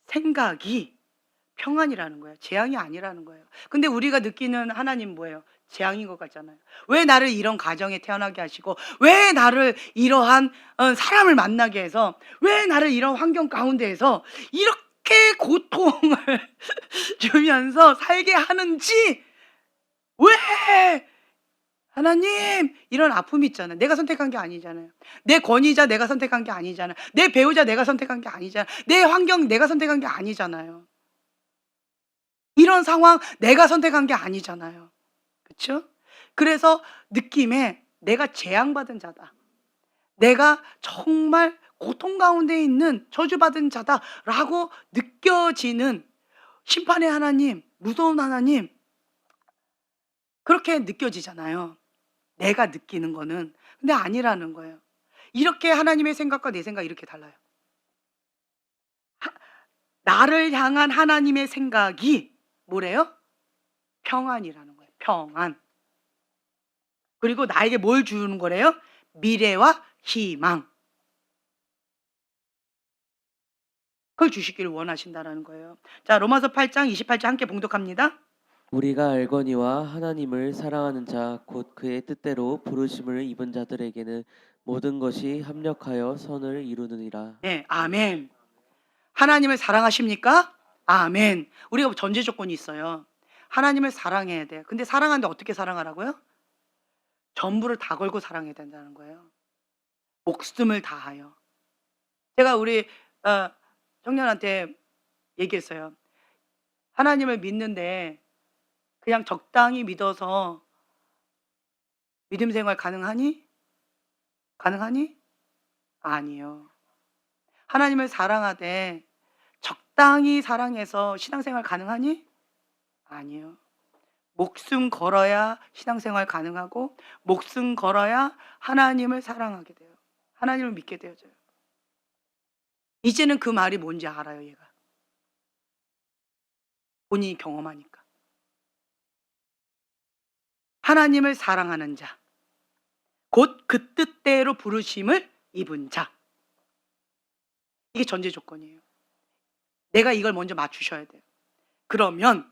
Speaker 1: 생각이 평안이라는 거예요. 재앙이 아니라는 거예요. 근데 우리가 느끼는 하나님 뭐예요? 재앙인 것 같잖아요. 왜 나를 이런 가정에 태어나게 하시고, 왜 나를 이러한 사람을 만나게 해서, 왜 나를 이런 환경 가운데에서 이렇게 고통을 주면서 살게 하는지, 왜 하나님 이런 아픔이 있잖아요. 내가 선택한 게 아니잖아요. 내 권위자 내가 선택한 게 아니잖아요. 내 배우자 내가 선택한 게 아니잖아요. 내 환경 내가 선택한 게 아니잖아요. 이런 상황 내가 선택한 게 아니잖아요. 그렇죠? 그래서 느낌에 내가 재앙받은 자다. 내가 정말 고통 가운데 있는 저주받은 자다라고 느껴지는 심판의 하나님, 무서운 하나님, 그렇게 느껴지잖아요. 내가 느끼는 거는. 근데 아니라는 거예요. 이렇게 하나님의 생각과 내 생각이 이렇게 달라요. 나를 향한 하나님의 생각이 뭐래요? 평안이라는 거예요. 평안. 그리고 나에게 뭘 주는 거래요? 미래와 희망. 그걸 주시기를 원하신다라는 거예요. 자, 로마서 8장 28절 함께 봉독합니다.
Speaker 2: 우리가 알거니와 하나님을 사랑하는 자 곧 그의 뜻대로 부르심을 입은 자들에게는 모든 것이 합력하여 선을 이루느니라.
Speaker 1: 네, 아멘. 하나님을 사랑하십니까? 아멘. 우리가 전제 조건이 있어요. 하나님을 사랑해야 돼요. 근데 사랑하는데 어떻게 사랑하라고요? 전부를 다 걸고 사랑해야 된다는 거예요. 목숨을 다하여. 제가 우리 청년한테 얘기했어요. 하나님을 믿는데 그냥 적당히 믿어서 믿음 생활 가능하니? 가능하니? 아니요. 하나님을 사랑하되 적당히 사랑해서 신앙생활 가능하니? 아니요. 목숨 걸어야 신앙생활 가능하고 목숨 걸어야 하나님을 사랑하게 돼요. 하나님을 믿게 되어져요. 이제는 그 말이 뭔지 알아요, 얘가. 본인이 경험하니까. 하나님을 사랑하는 자, 곧 그 뜻대로 부르심을 입은 자. 이게 전제 조건이에요. 내가 이걸 먼저 맞추셔야 돼요. 그러면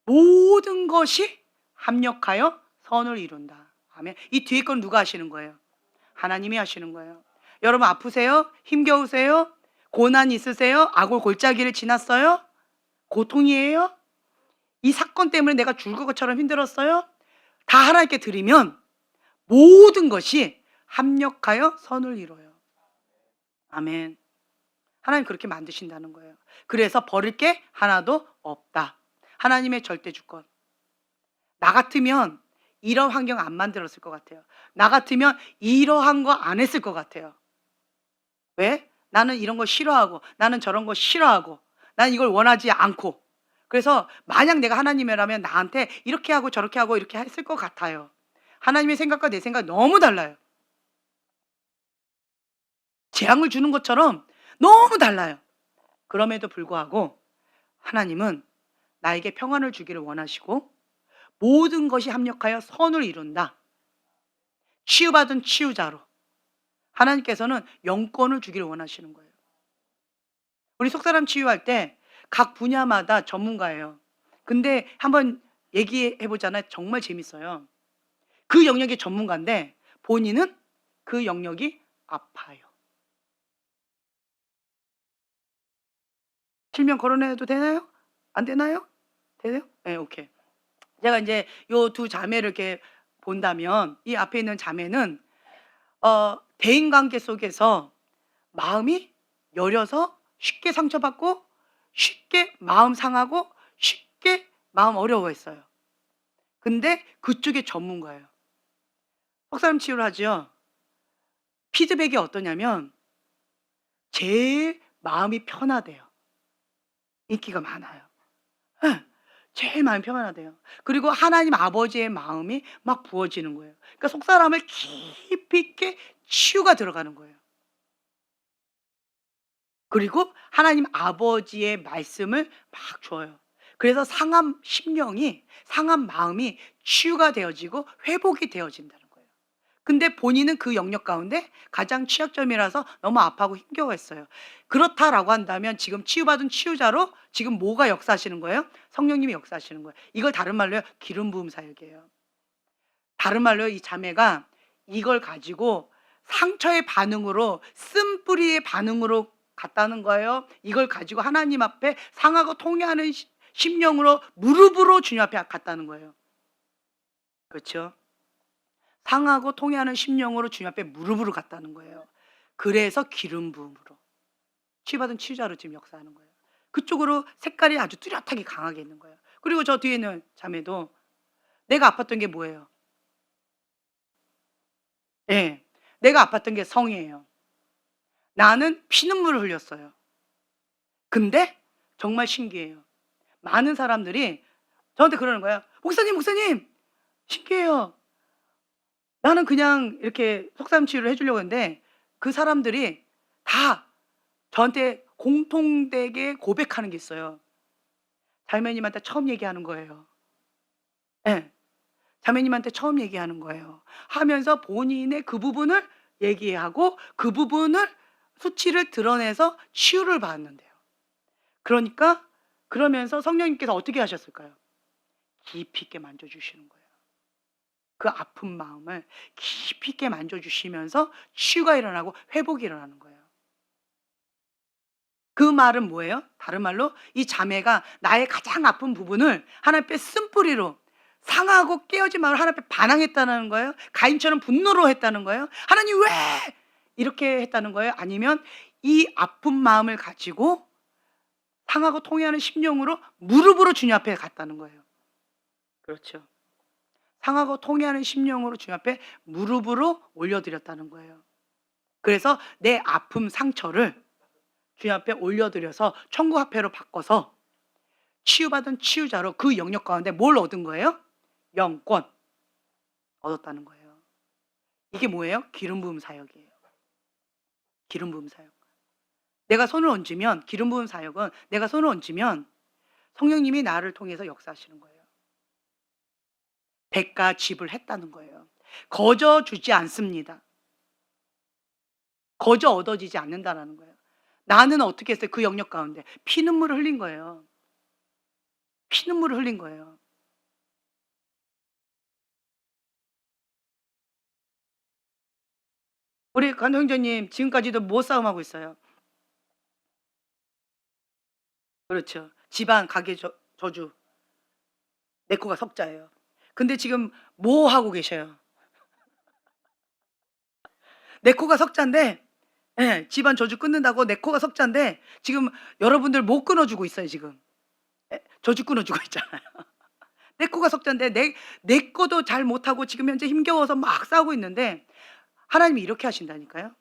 Speaker 1: 모든 것이 합력하여 선을 이룬다. 아멘. 이 뒤에 건 누가 하시는 거예요? 하나님이 하시는 거예요. 여러분 아프세요? 힘겨우세요? 고난 있으세요? 악을 골짜기를 지났어요? 고통이에요? 이 사건 때문에 내가 죽을 것처럼 힘들었어요? 다 하나님께 드리면 모든 것이 합력하여 선을 이뤄요. 아멘. 하나님 그렇게 만드신다는 거예요. 그래서 버릴 게 하나도 없다. 하나님의 절대 주권. 나 같으면 이런 환경 안 만들었을 것 같아요. 나 같으면 이러한 거 안 했을 것 같아요. 왜? 나는 이런 거 싫어하고 나는 저런 거 싫어하고 나는 이걸 원하지 않고. 그래서 만약 내가 하나님이라면 나한테 이렇게 하고 저렇게 하고 이렇게 했을 것 같아요. 하나님의 생각과 내 생각이 너무 달라요. 재앙을 주는 것처럼 너무 달라요. 그럼에도 불구하고 하나님은 나에게 평안을 주기를 원하시고 모든 것이 합력하여 선을 이룬다. 치유받은 치유자로 하나님께서는 영권을 주기를 원하시는 거예요. 우리 속사람 치유할 때 각 분야마다 전문가예요. 근데 한번 얘기해 보잖아요. 정말 재밌어요. 그 영역의 전문가인데 본인은 그 영역이 아파요. 실명 거론해도 되나요? 안 되나요? 되나요? 네, 오케이. 제가 이제 요 두 자매를 이렇게 본다면 이 앞에 있는 자매는 대인 관계 속에서 마음이 여려서 쉽게 상처받고 쉽게 마음 상하고 쉽게 마음 어려워했어요. 근데 그쪽의 전문가예요. 속사람 치유를 하죠. 피드백이 어떠냐면 제일 마음이 편하대요. 인기가 많아요. 예, 제일 마음이 편하대요. 그리고 하나님 아버지의 마음이 막 부어지는 거예요. 그러니까 속사람을 깊이 있게 치유가 들어가는 거예요. 그리고 하나님 아버지의 말씀을 막 줘요. 그래서 상한 심령이, 상한 마음이 치유가 되어지고 회복이 되어진다는 거예요. 근데 본인은 그 영역 가운데 가장 취약점이라서 너무 아파하고 힘겨워했어요. 그렇다라고 한다면 지금 치유받은 치유자로 지금 뭐가 역사하시는 거예요? 성령님이 역사하시는 거예요. 이걸 다른 말로요, 기름 부음 사역이에요. 다른 말로 이 자매가 이걸 가지고 상처의 반응으로, 쓴뿌리의 반응으로 갔다는 거예요. 이걸 가지고 하나님 앞에 상하고 통회하는 심령으로 무릎으로 주님 앞에 갔다는 거예요. 그렇죠? 상하고 통회하는 심령으로 주님 앞에 무릎으로 갔다는 거예요. 그래서 기름 부음으로 치유받은 치유자로 지금 역사하는 거예요. 그쪽으로 색깔이 아주 뚜렷하게 강하게 있는 거예요. 그리고 저 뒤에 있는 자매도 내가 아팠던 게 뭐예요? 네, 내가 아팠던 게 성이에요. 나는 피눈물을 흘렸어요. 근데 정말 신기해요. 많은 사람들이 저한테 그러는 거예요. 목사님, 신기해요. 나는 그냥 이렇게 속사람 치유를 해주려고 했는데 그 사람들이 다 저한테 공통되게 고백하는 게 있어요. 자매님한테 처음 얘기하는 거예요. 예. 자매님한테 처음 얘기하는 거예요. 하면서 본인의 그 부분을 얘기하고 그 부분을 수치를 드러내서 치유를 받는데요. 그러니까 그러면서 성령님께서 어떻게 하셨을까요? 깊이 있게 만져주시는 거예요. 그 아픈 마음을 깊이 있게 만져주시면서 치유가 일어나고 회복이 일어나는 거예요. 그 말은 뭐예요? 다른 말로 이 자매가 나의 가장 아픈 부분을 하나님 앞에 쓴뿌리로 상하고 깨어진 마음을 하나님 앞에 반항했다는 거예요? 가인처럼 분노로 했다는 거예요? 하나님 왜? 이렇게 했다는 거예요? 아니면 이 아픈 마음을 가지고 상하고 통회하는 심령으로 무릎으로 주님 앞에 갔다는 거예요. 그렇죠. 상하고 통회하는 심령으로 주님 앞에 무릎으로 올려드렸다는 거예요. 그래서 내 아픔 상처를 주님 앞에 올려드려서 천국화폐로 바꿔서 치유받은 치유자로 그 영역 가운데 뭘 얻은 거예요? 영권 얻었다는 거예요. 이게 뭐예요? 기름 부음 사역이에요. 기름 부음 사역. 내가 손을 얹으면, 기름 부음 사역은 내가 손을 얹으면 성령님이 나를 통해서 역사하시는 거예요. 대가 지불했다는 거예요. 거저 주지 않습니다. 거저 얻어지지 않는다라는 거예요. 나는 어떻게 했어요? 그 영역 가운데 피눈물을 흘린 거예요. 피눈물을 흘린 거예요. 우리 관형제님 지금까지도 뭐 싸움하고 있어요? 그렇죠. 집안 가계 저주. 내 코가 석자예요. 근데 지금 뭐 하고 계셔요? 내 코가 석자인데, 예, 집안 저주 끊는다고 내 코가 석자인데 지금 여러분들 못 끊어주고 있어요 지금. 예, 저주 끊어주고 있잖아요. 내 코가 석자인데 내 거도 잘 못하고 지금 현재 힘겨워서 막 싸우고 있는데 하나님이 이렇게 하신다니까요.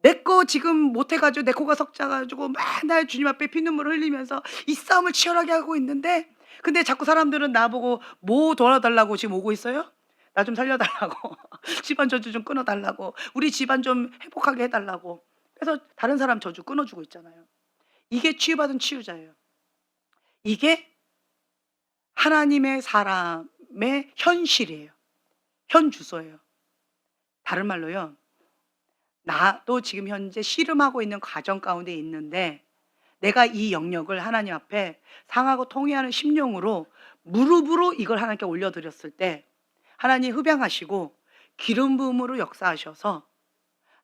Speaker 1: 내 거 지금 못해가지고 내 코가 석자가지고 맨날 주님 앞에 피눈물을 흘리면서 이 싸움을 치열하게 하고 있는데 근데 자꾸 사람들은 나보고 뭐 도와달라고 지금 오고 있어요? 나 좀 살려달라고 집안 저주 좀 끊어달라고 우리 집안 좀 행복하게 해달라고 그래서 다른 사람 저주 끊어주고 있잖아요. 이게 치유받은 치유자예요. 이게 하나님의 사람의 현실이에요. 현 주소예요. 다른 말로요. 나도 지금 현재 씨름하고 있는 과정 가운데 있는데 내가 이 영역을 하나님 앞에 상하고 통회하는 심령으로 무릎으로 이걸 하나님께 올려드렸을 때 하나님 흡양하시고 기름 부음으로 역사하셔서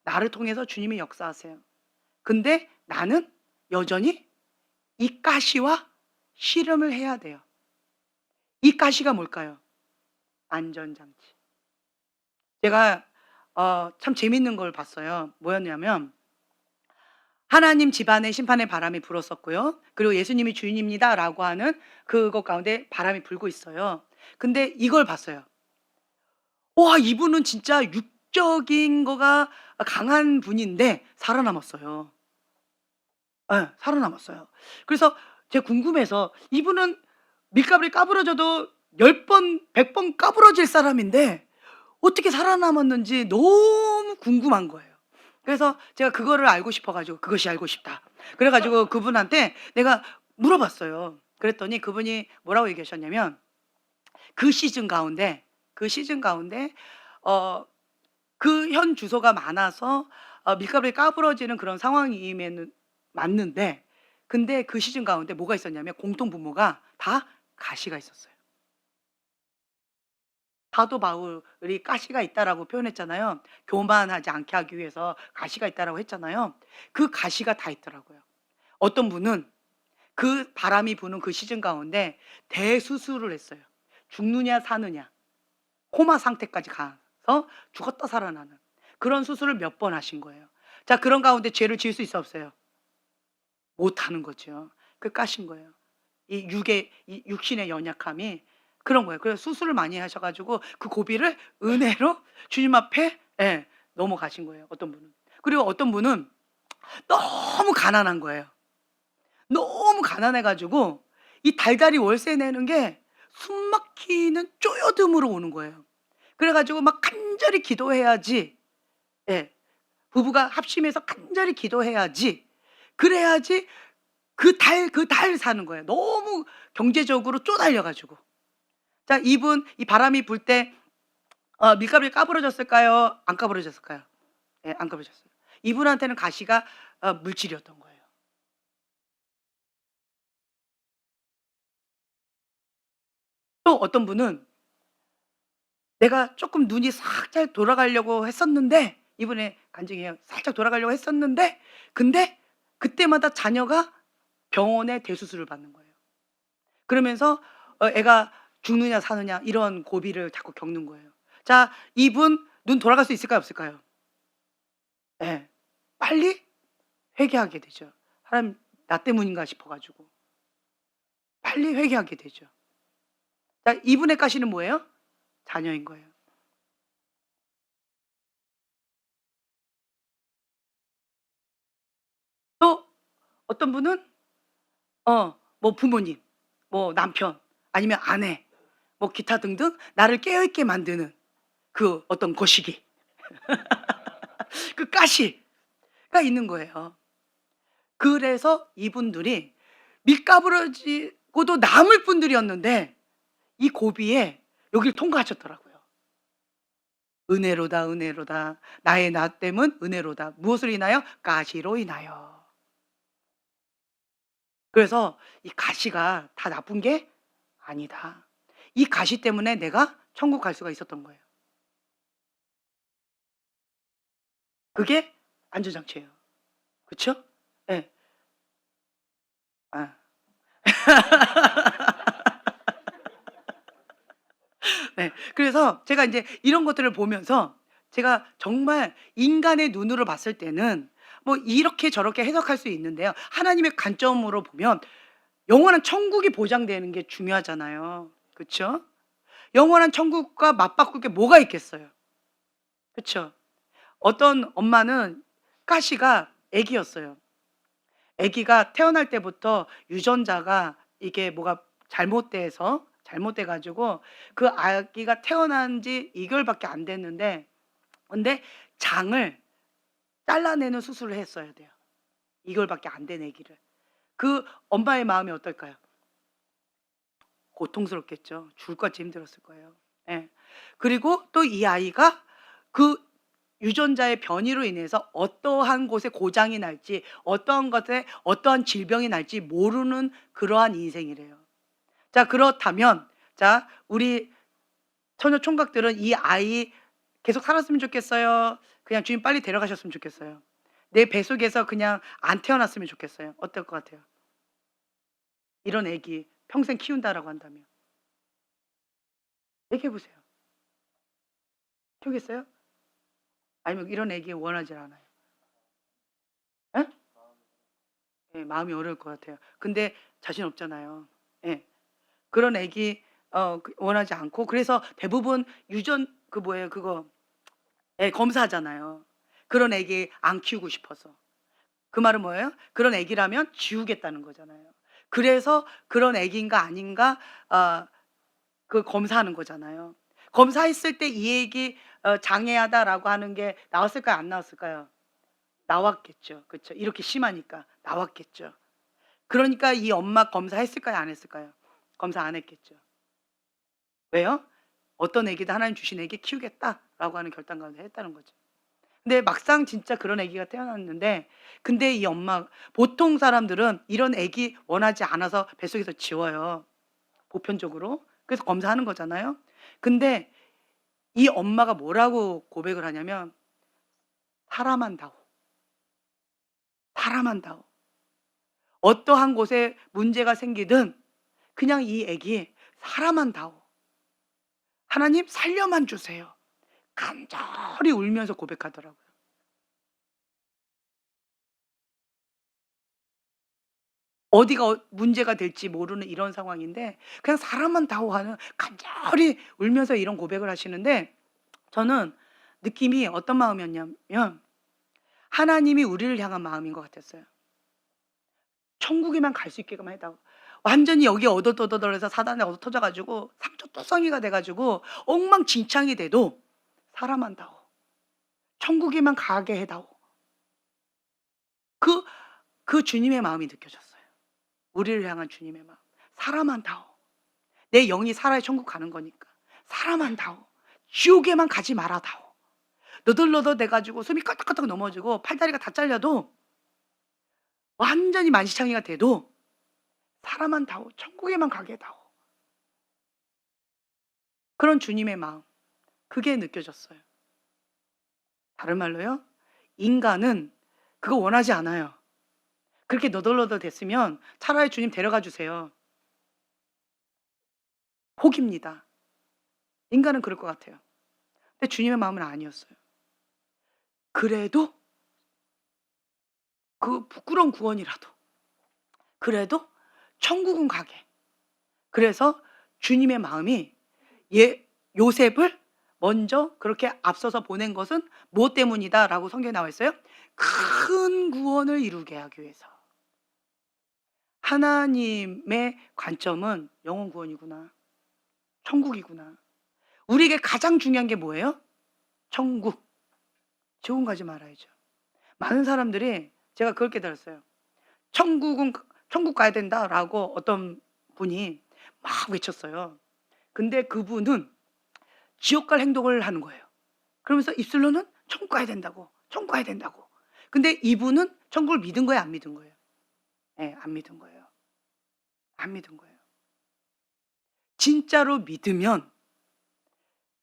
Speaker 1: 나를 통해서 주님이 역사하세요. 근데 나는 여전히 이 가시와 씨름을 해야 돼요. 이 가시가 뭘까요? 안전장치. 제가 참 재밌는 걸 봤어요. 뭐였냐면 하나님 집안에 심판의 바람이 불었었고요. 그리고 예수님이 주인입니다라고 하는 그것 가운데 바람이 불고 있어요. 근데 이걸 봤어요. 와, 이분은 진짜 육적인 거가 강한 분인데 살아남았어요. 예, 살아남았어요. 그래서 제가 궁금해서 이분은 밀가루를 까부러져도 10번, 100번 까부러질 사람인데 어떻게 살아남았는지 너무 궁금한 거예요. 그래서 제가 그거를 알고 싶어가지고 그것이 알고 싶다. 그래가지고 그분한테 내가 물어봤어요. 그랬더니 그분이 뭐라고 얘기하셨냐면 그 시즌 가운데 그 현 주소가 많아서 밀가루에 까부러지는 그런 상황이면 맞는데 근데 그 시즌 가운데 뭐가 있었냐면 공통 분모가 다 가시가 있었어요. 사도 바울이 가시가 있다라고 표현했잖아요. 교만하지 않게 하기 위해서 가시가 있다라고 했잖아요. 그 가시가 다 있더라고요. 어떤 분은 그 바람이 부는 그 시즌 가운데 대수술을 했어요. 죽느냐 사느냐 코마 상태까지 가서 죽었다 살아나는 그런 수술을 몇 번 하신 거예요. 자, 그런 가운데 죄를 지을 수 있어 없어요? 못하는 거죠. 그 까신 거예요. 이 육신의 연약함이 그런 거예요. 그래서 수술을 많이 하셔가지고 그 고비를 은혜로 주님 앞에 넘어가신 거예요. 어떤 분은. 그리고 어떤 분은 너무 가난한 거예요. 너무 가난해가지고 이 달달이 월세 내는 게 숨막히는 쪼여듦으로 오는 거예요. 그래가지고 막 간절히 기도해야지 예, 부부가 합심해서 간절히 기도해야지, 그래야지 그 달 사는 거예요. 너무 경제적으로 쪼달려 가지고. 자, 이분 이 바람이 불 때 밀가루에 까부러졌을까요? 안 까부러졌을까요? 예, 안 까부러졌어요. 이분한테는 가시가 물질이었던 거예요. 또 어떤 분은 내가 조금 눈이 살짝 돌아가려고 했었는데, 이분의 간증이에요. 살짝 돌아가려고 했었는데, 근데 그때마다 자녀가 병원에 대수술을 받는 거예요. 그러면서 애가 죽느냐 사느냐 이런 고비를 자꾸 겪는 거예요. 자, 이분 눈 돌아갈 수 있을까요, 없을까요? 예. 빨리 회개하게 되죠. '하나님 나 때문인가?' 싶어 가지고 빨리 회개하게 되죠. 자, 이분의 가시는 뭐예요? 자녀인 거예요. 또 어떤 분은 뭐 부모님, 뭐 남편, 아니면 아내, 뭐 기타 등등 나를 깨어 있게 만드는 그 어떤 거시기, 그 가시가 있는 거예요. 그래서 이분들이 밑가부러지고도 남을 분들이었는데 이 고비에 여길 통과하셨더라고요. 은혜로다, 은혜로다. 나의 나됨은 은혜로다. 무엇으로 인하여? 가시로 인하여. 그래서 이 가시가 다 나쁜 게 아니다. 이 가시 때문에 내가 천국 갈 수가 있었던 거예요. 그게 안전장치예요. 그쵸? 예. 아. 네. 그래서 제가 인제 이런 것들을 보면서 제가 정말 인간의 눈으로 봤을 때는 뭐 이렇게 저렇게 해석할 수 있는데요. 하나님의 관점으로 보면 영원한 천국이 보장되는 게 중요하잖아요. 그쵸? 영원한 천국과 맞바꿀 게 뭐가 있겠어요. 그쵸? 어떤 엄마는 가시가 아기였어요. 아기가 태어날 때부터 유전자가 이게 뭐가 잘못돼 가지고 그 아기가 태어난 지 2 개월밖에 안 됐는데, 근데 장을 잘라내는 수술을 했어야 돼요. 2 개월밖에 안 된 아기를. 그 엄마의 마음이 어떨까요? 고통스럽겠죠. 죽을 것 같이 힘들었을 거예요. 예. 그리고 또 이 아이가 그 유전자의 변이로 인해서 어떠한 곳에 고장이 날지, 어떠한 것에 어떠한 질병이 날지 모르는 그러한 인생이래요. 자, 그렇다면 자, 우리 처녀 총각들은 이 아이 계속 살았으면 좋겠어요? 그냥 주님 빨리 데려가셨으면 좋겠어요? 내 뱃속에서 그냥 안 태어났으면 좋겠어요? 어떨 것 같아요? 이런 애기 평생 키운다라고 한다면. 얘기해 보세요. 키우겠어요? 아니면 이런 애기 원하질 않아요? 예? 예, 마음이 어려울 것 같아요. 근데 자신 없잖아요. 예. 그런 애기 원하지 않고, 그래서 대부분 유전 그 뭐예요 그거, 예, 검사하잖아요. 그런 애기 안 키우고 싶어서. 그 말은 뭐예요? 그런 애기라면 지우겠다는 거잖아요. 그래서 그런 애기인가 아닌가 그 검사하는 거잖아요. 검사했을 때 이 애기 장애하다라고 하는 게 나왔을까요? 안 나왔을까요? 나왔겠죠. 그쵸. 이렇게 심하니까 나왔겠죠. 그러니까 이 엄마 검사했을까요? 안 했을까요? 검사 안 했겠죠. 왜요? 어떤 애기도 하나님 주신 애기 키우겠다라고 하는 결단 가운데 했다는 거죠. 근데 막상 진짜 그런 아기가 태어났는데, 근데 이 엄마, 보통 사람들은 이런 아기 원하지 않아서 뱃속에서 지워요, 보편적으로. 그래서 검사하는 거잖아요. 근데 이 엄마가 뭐라고 고백을 하냐면 "사람한다오, 사람한다오. 어떠한 곳에 문제가 생기든 그냥 이 아기 사람한다오. 하나님 살려만 주세요." 간절히 울면서 고백하더라고요. 어디가 문제가 될지 모르는 이런 상황인데 그냥 사람만 다오하는 간절히 울면서 이런 고백을 하시는데, 저는 느낌이 어떤 마음이었냐면 하나님이 우리를 향한 마음인 것 같았어요. 천국에만 갈 수 있게끔 해 달라고. 완전히 여기에 어더더더덜해서 사단에 얻어터져 가지고 삼초토성이가 돼 가지고 엉망진창이 돼도 "사람만 다오. 천국에만 가게 해 다오." 그 그 주님의 마음이 느껴졌어요. 우리를 향한 주님의 마음. 사람만 다오. 내 영이 살아야 천국 가는 거니까. 사람만 다오. 지옥에만 가지 말아 다오. 너덜너덜 돼 가지고 숨이 껄떡껄떡 넘어지고 팔다리가 다 잘려도 완전히 만시창이가 돼도 사람만 다오. 천국에만 가게 다오. 그런 주님의 마음. 그게 느껴졌어요. 다른 말로요. 인간은 그거 원하지 않아요. 그렇게 너덜너덜 됐으면 차라리 주님 데려가 주세요. 포기입니다. 인간은 그럴 것 같아요. 근데 주님의 마음은 아니었어요. 그래도 그 부끄러운 구원이라도 그래도 천국은 가게. 그래서 주님의 마음이 요셉을 먼저 그렇게 앞서서 보낸 것은 무엇 때문이다라고 성경에 나와 있어요? 큰 구원을 이루게 하기 위해서. 하나님의 관점은 영혼 구원이구나. 천국이구나. 우리에게 가장 중요한 게 뭐예요? 천국. 지옥은 가지 말아야죠. 많은 사람들이 제가 그걸 깨달았어요. 천국 가야 된다라고 어떤 분이 막 외쳤어요. 근데 그분은 지옥 갈 행동을 하는 거예요. 그러면서 입술로는 천국 가야 된다고, 천국 가야 된다고. 근데 이분은 천국을 믿은 거예요, 안 믿은 거예요? 네, 안 믿은 거예요. 안 믿은 거예요. 진짜로 믿으면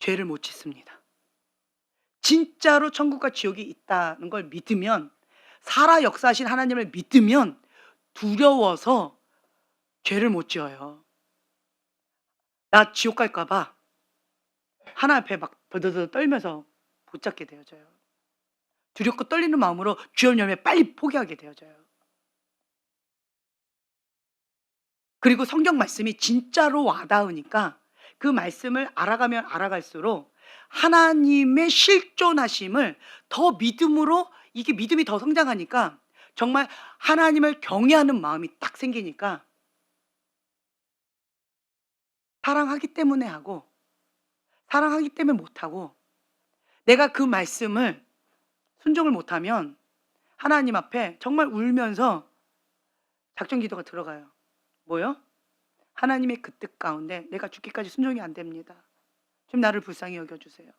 Speaker 1: 죄를 못 짓습니다. 진짜로 천국과 지옥이 있다는 걸 믿으면, 살아 역사하신 하나님을 믿으면 두려워서 죄를 못 지어요. 나 지옥 갈까 봐 하나님 앞에 막 더더더 떨면서 붙잡게 되어져요. 두렵고 떨리는 마음으로 주여 열매 빨리 포기하게 되어져요. 그리고 성경 말씀이 진짜로 와닿으니까 그 말씀을 알아가면 알아갈수록 하나님의 실존하심을 더 믿음으로, 이게 믿음이 더 성장하니까 정말 하나님을 경외하는 마음이 딱 생기니까 사랑하기 때문에 하고, 사랑하기 때문에 못하고, 내가 그 말씀을 순종을 못하면 하나님 앞에 정말 울면서 작전 기도가 들어가요. 뭐요? 하나님의 그 뜻 가운데 내가 죽기까지 순종이 안 됩니다. 좀 나를 불쌍히 여겨주세요.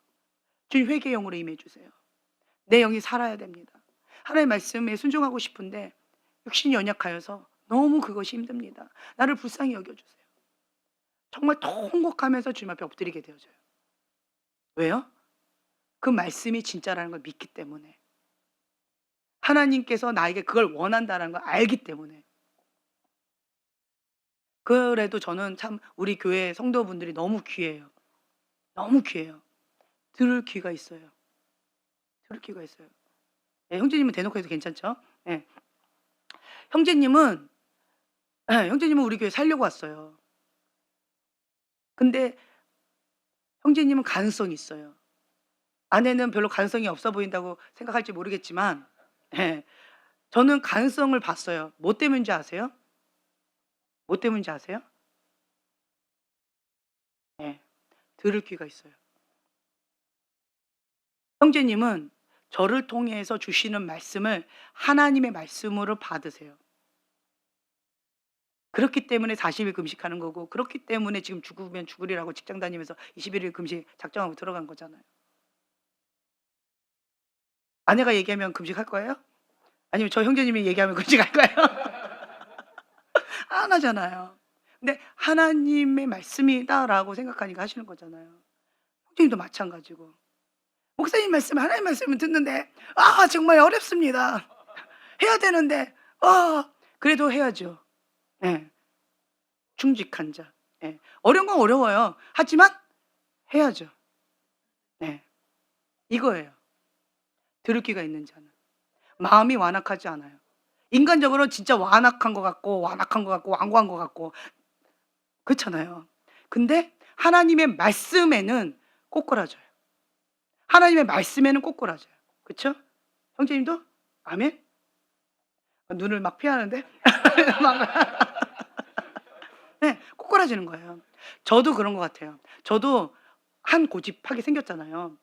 Speaker 1: 주님 회개의 영으로 임해주세요. 내 영이 살아야 됩니다. 하나님의 말씀에 순종하고 싶은데 육신이 연약하여서 너무 그것이 힘듭니다. 나를 불쌍히 여겨주세요. 정말 통곡하면서 주님 앞에 엎드리게 되어져요. 왜요? 그 말씀이 진짜라는 걸 믿기 때문에, 하나님께서 나에게 그걸 원한다는 걸 알기 때문에. 그래도 저는 참 우리 교회 성도분들이 너무 귀해요. 너무 귀해요. 들을 귀가 있어요. 들을 귀가 있어요. 네, 형제님은 대놓고 해도 괜찮죠? 네. 형제님은 우리 교회 살려고 왔어요. 근데 형제님은 가능성이 있어요. 아내는 별로 가능성이 없어 보인다고 생각할지 모르겠지만, 저는 가능성을 봤어요. 뭐 때문인지 아세요? 뭐 때문인지 아세요? 들을 귀가 있어요. 형제님은 저를 통해서 주시는 말씀을 하나님의 말씀으로 받으세요. 그렇기 때문에 40일 금식하는 거고, 그렇기 때문에 지금 죽으면 죽으리라고 직장 다니면서 21일 금식 작정하고 들어간 거잖아요. 아내가 얘기하면 금식할 거예요? 아니면 저 형제님이 얘기하면 금식할 거예요? 안 하잖아요. 근데 하나님의 말씀이다라고 생각하니까 하시는 거잖아요. 형제님도 마찬가지고. 목사님 말씀, 하나님 말씀을 듣는데 정말 어렵습니다. 해야 되는데 그래도 해야죠. 충직한 자. 어려운 건 어려워요. 하지만 해야죠. 이거예요. 들을 귀가 있는 자는. 마음이 완악하지 않아요. 인간적으로는 진짜 완악한 것 같고 완고한 것 같고 그렇잖아요. 근데 하나님의 말씀에는 꼬꾸라져요. 하나님의 말씀에는 꼬꾸라져요. 그렇죠? 형제님도? 아멘? 눈을 막 피하는데? 꼬꾸라지는 거예요. 저도 그런 것 같아요. 저도 한 고집하게 생겼잖아요.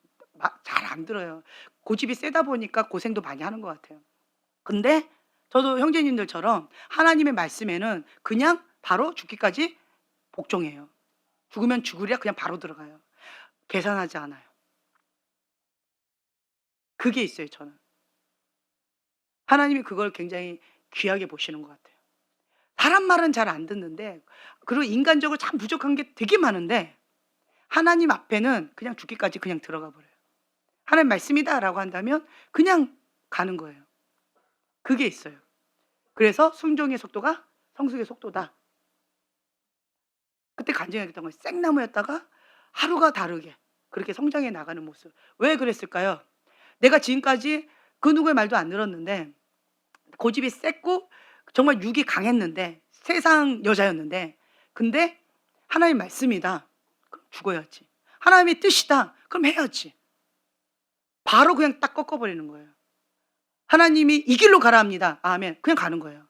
Speaker 1: 잘 안 들어요. 고집이 세다 보니까 고생도 많이 하는 것 같아요. 근데 저도 형제님들처럼 하나님의 말씀에는 그냥 바로 죽기까지 복종해요. 죽으면 죽으랴 그냥 바로 들어가요. 계산하지 않아요. 그게 있어요, 저는. 하나님이 그걸 굉장히 귀하게 보시는 것 같아요. 사람 말은 잘 안 듣는데, 그리고 인간적으로 참 부족한 게 되게 많은데 하나님 앞에는 그냥 죽기까지 그냥 들어가 버려요. 하나님 말씀이다라고 한다면 그냥 가는 거예요. 그게 있어요. 그래서 순종의 속도가 성숙의 속도다. 그때 간증했던 거예요. 생나무였다가 하루가 다르게 그렇게 성장해 나가는 모습. 왜 그랬을까요? 내가 지금까지 그 누구의 말도 안 들었는데, 고집이 셌고 정말 육이 강했는데, 세상 여자였는데, 근데 하나님 말씀이다. 그럼 죽어야지. 하나님의 뜻이다. 그럼 해야지. 바로 그냥 딱 꺾어버리는 거예요. 하나님이 이 길로 가라 합니다. 아멘. 그냥 가는 거예요.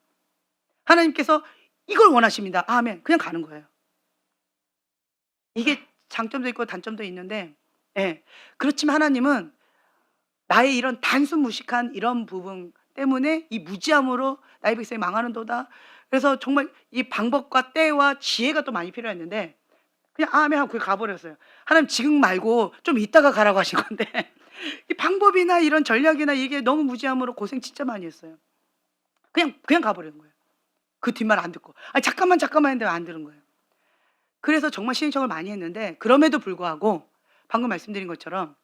Speaker 1: 하나님께서 이걸 원하십니다. 아멘. 그냥 가는 거예요. 이게 장점도 있고 단점도 있는데, 예. 그렇지만 하나님은 나의 이런 단순 무식한 이런 부분 때문에 이 무지함으로 나의 백성이 망하는도다. 그래서 정말 이 방법과 때와 지혜가 또 많이 필요했는데 그냥 아멘 하고 그냥 가버렸어요. 하나님 지금 말고 좀 이따가 가라고 하신 건데 이 방법이나 이런 전략이나 이게 너무 무지함으로 고생 진짜 많이 했어요. 그냥 가버리는 거예요. 그 뒷말 안 듣고. 아니 잠깐만 했는데 안 들은 거예요. 그래서 정말 시행착오를 많이 했는데, 그럼에도 불구하고 방금 말씀드린 것처럼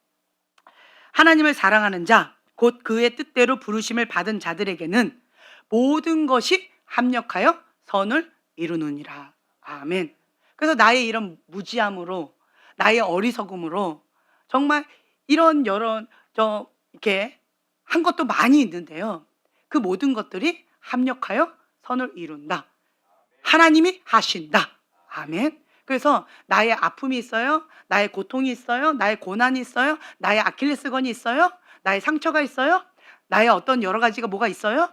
Speaker 1: 하나님을 사랑하는 자, 곧 그의 뜻대로 부르심을 받은 자들에게는 모든 것이 합력하여 선을 이루느니라. 아멘. 그래서 나의 이런 무지함으로, 나의 어리석음으로 정말 이런 이렇게 한 것도 많이 있는데요. 그 모든 것들이 합력하여 선을 이룬다. 하나님이 하신다. 아멘. 그래서 나의 아픔이 있어요. 나의 고통이 있어요. 나의 고난이 있어요. 나의 아킬레스건이 있어요. 나의 상처가 있어요. 나의 어떤 여러 가지가 뭐가 있어요.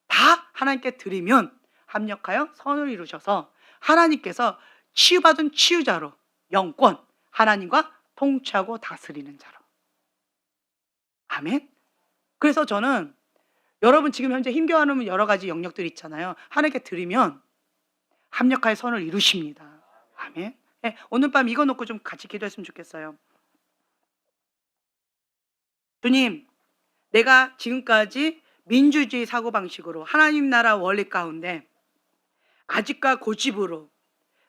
Speaker 1: 다 하나님께 드리면 합력하여 선을 이루셔서 하나님께서 치유받은 치유자로, 영권, 하나님과 통치하고 다스리는 자로. 아멘. 그래서 저는 여러분 지금 현재 힘겨워하는 여러 가지 영역들이 있잖아요. 하나님께 드리면 합력하여 선을 이루십니다. 아멘. 네, 오늘 밤 이거 놓고 좀 같이 기도했으면 좋겠어요. 주님, 내가 지금까지 민주주의 사고방식으로 하나님 나라 원리 가운데 아직과 고집으로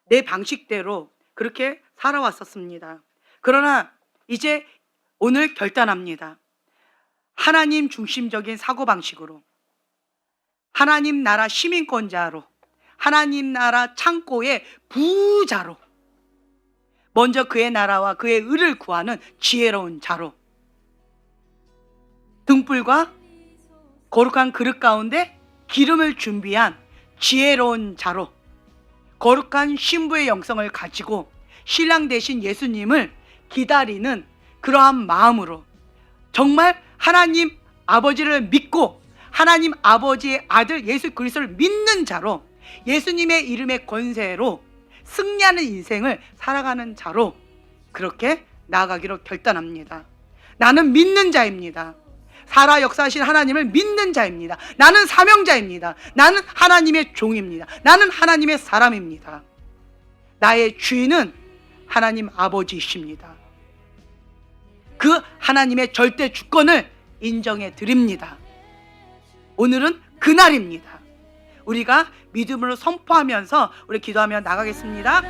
Speaker 1: 내 방식대로 그렇게 살아왔었습니다. 그러나 이제 오늘 결단합니다. 하나님 중심적인 사고방식으로, 하나님 나라 시민권자로, 하나님 나라 창고의 부자로, 먼저 그의 나라와 그의 의를 구하는 지혜로운 자로, 등불과 거룩한 그릇 가운데 기름을 준비한 지혜로운 자로, 거룩한 신부의 영성을 가지고 신랑 되신 예수님을 기다리는 그러한 마음으로 정말 하나님 아버지를 믿고 하나님 아버지의 아들 예수 그리스도를 믿는 자로, 예수님의 이름의 권세로 승리하는 인생을 살아가는 자로 그렇게 나아가기로 결단합니다. 나는 믿는 자입니다. 살아 역사하신 하나님을 믿는 자입니다. 나는 사명자입니다. 나는 하나님의 종입니다. 나는 하나님의 사람입니다. 나의 주인은 하나님 아버지이십니다. 그 하나님의 절대 주권을 인정해 드립니다. 오늘은 그날입니다. 우리가 믿음으로 선포하면서 우리 기도하며 나가겠습니다.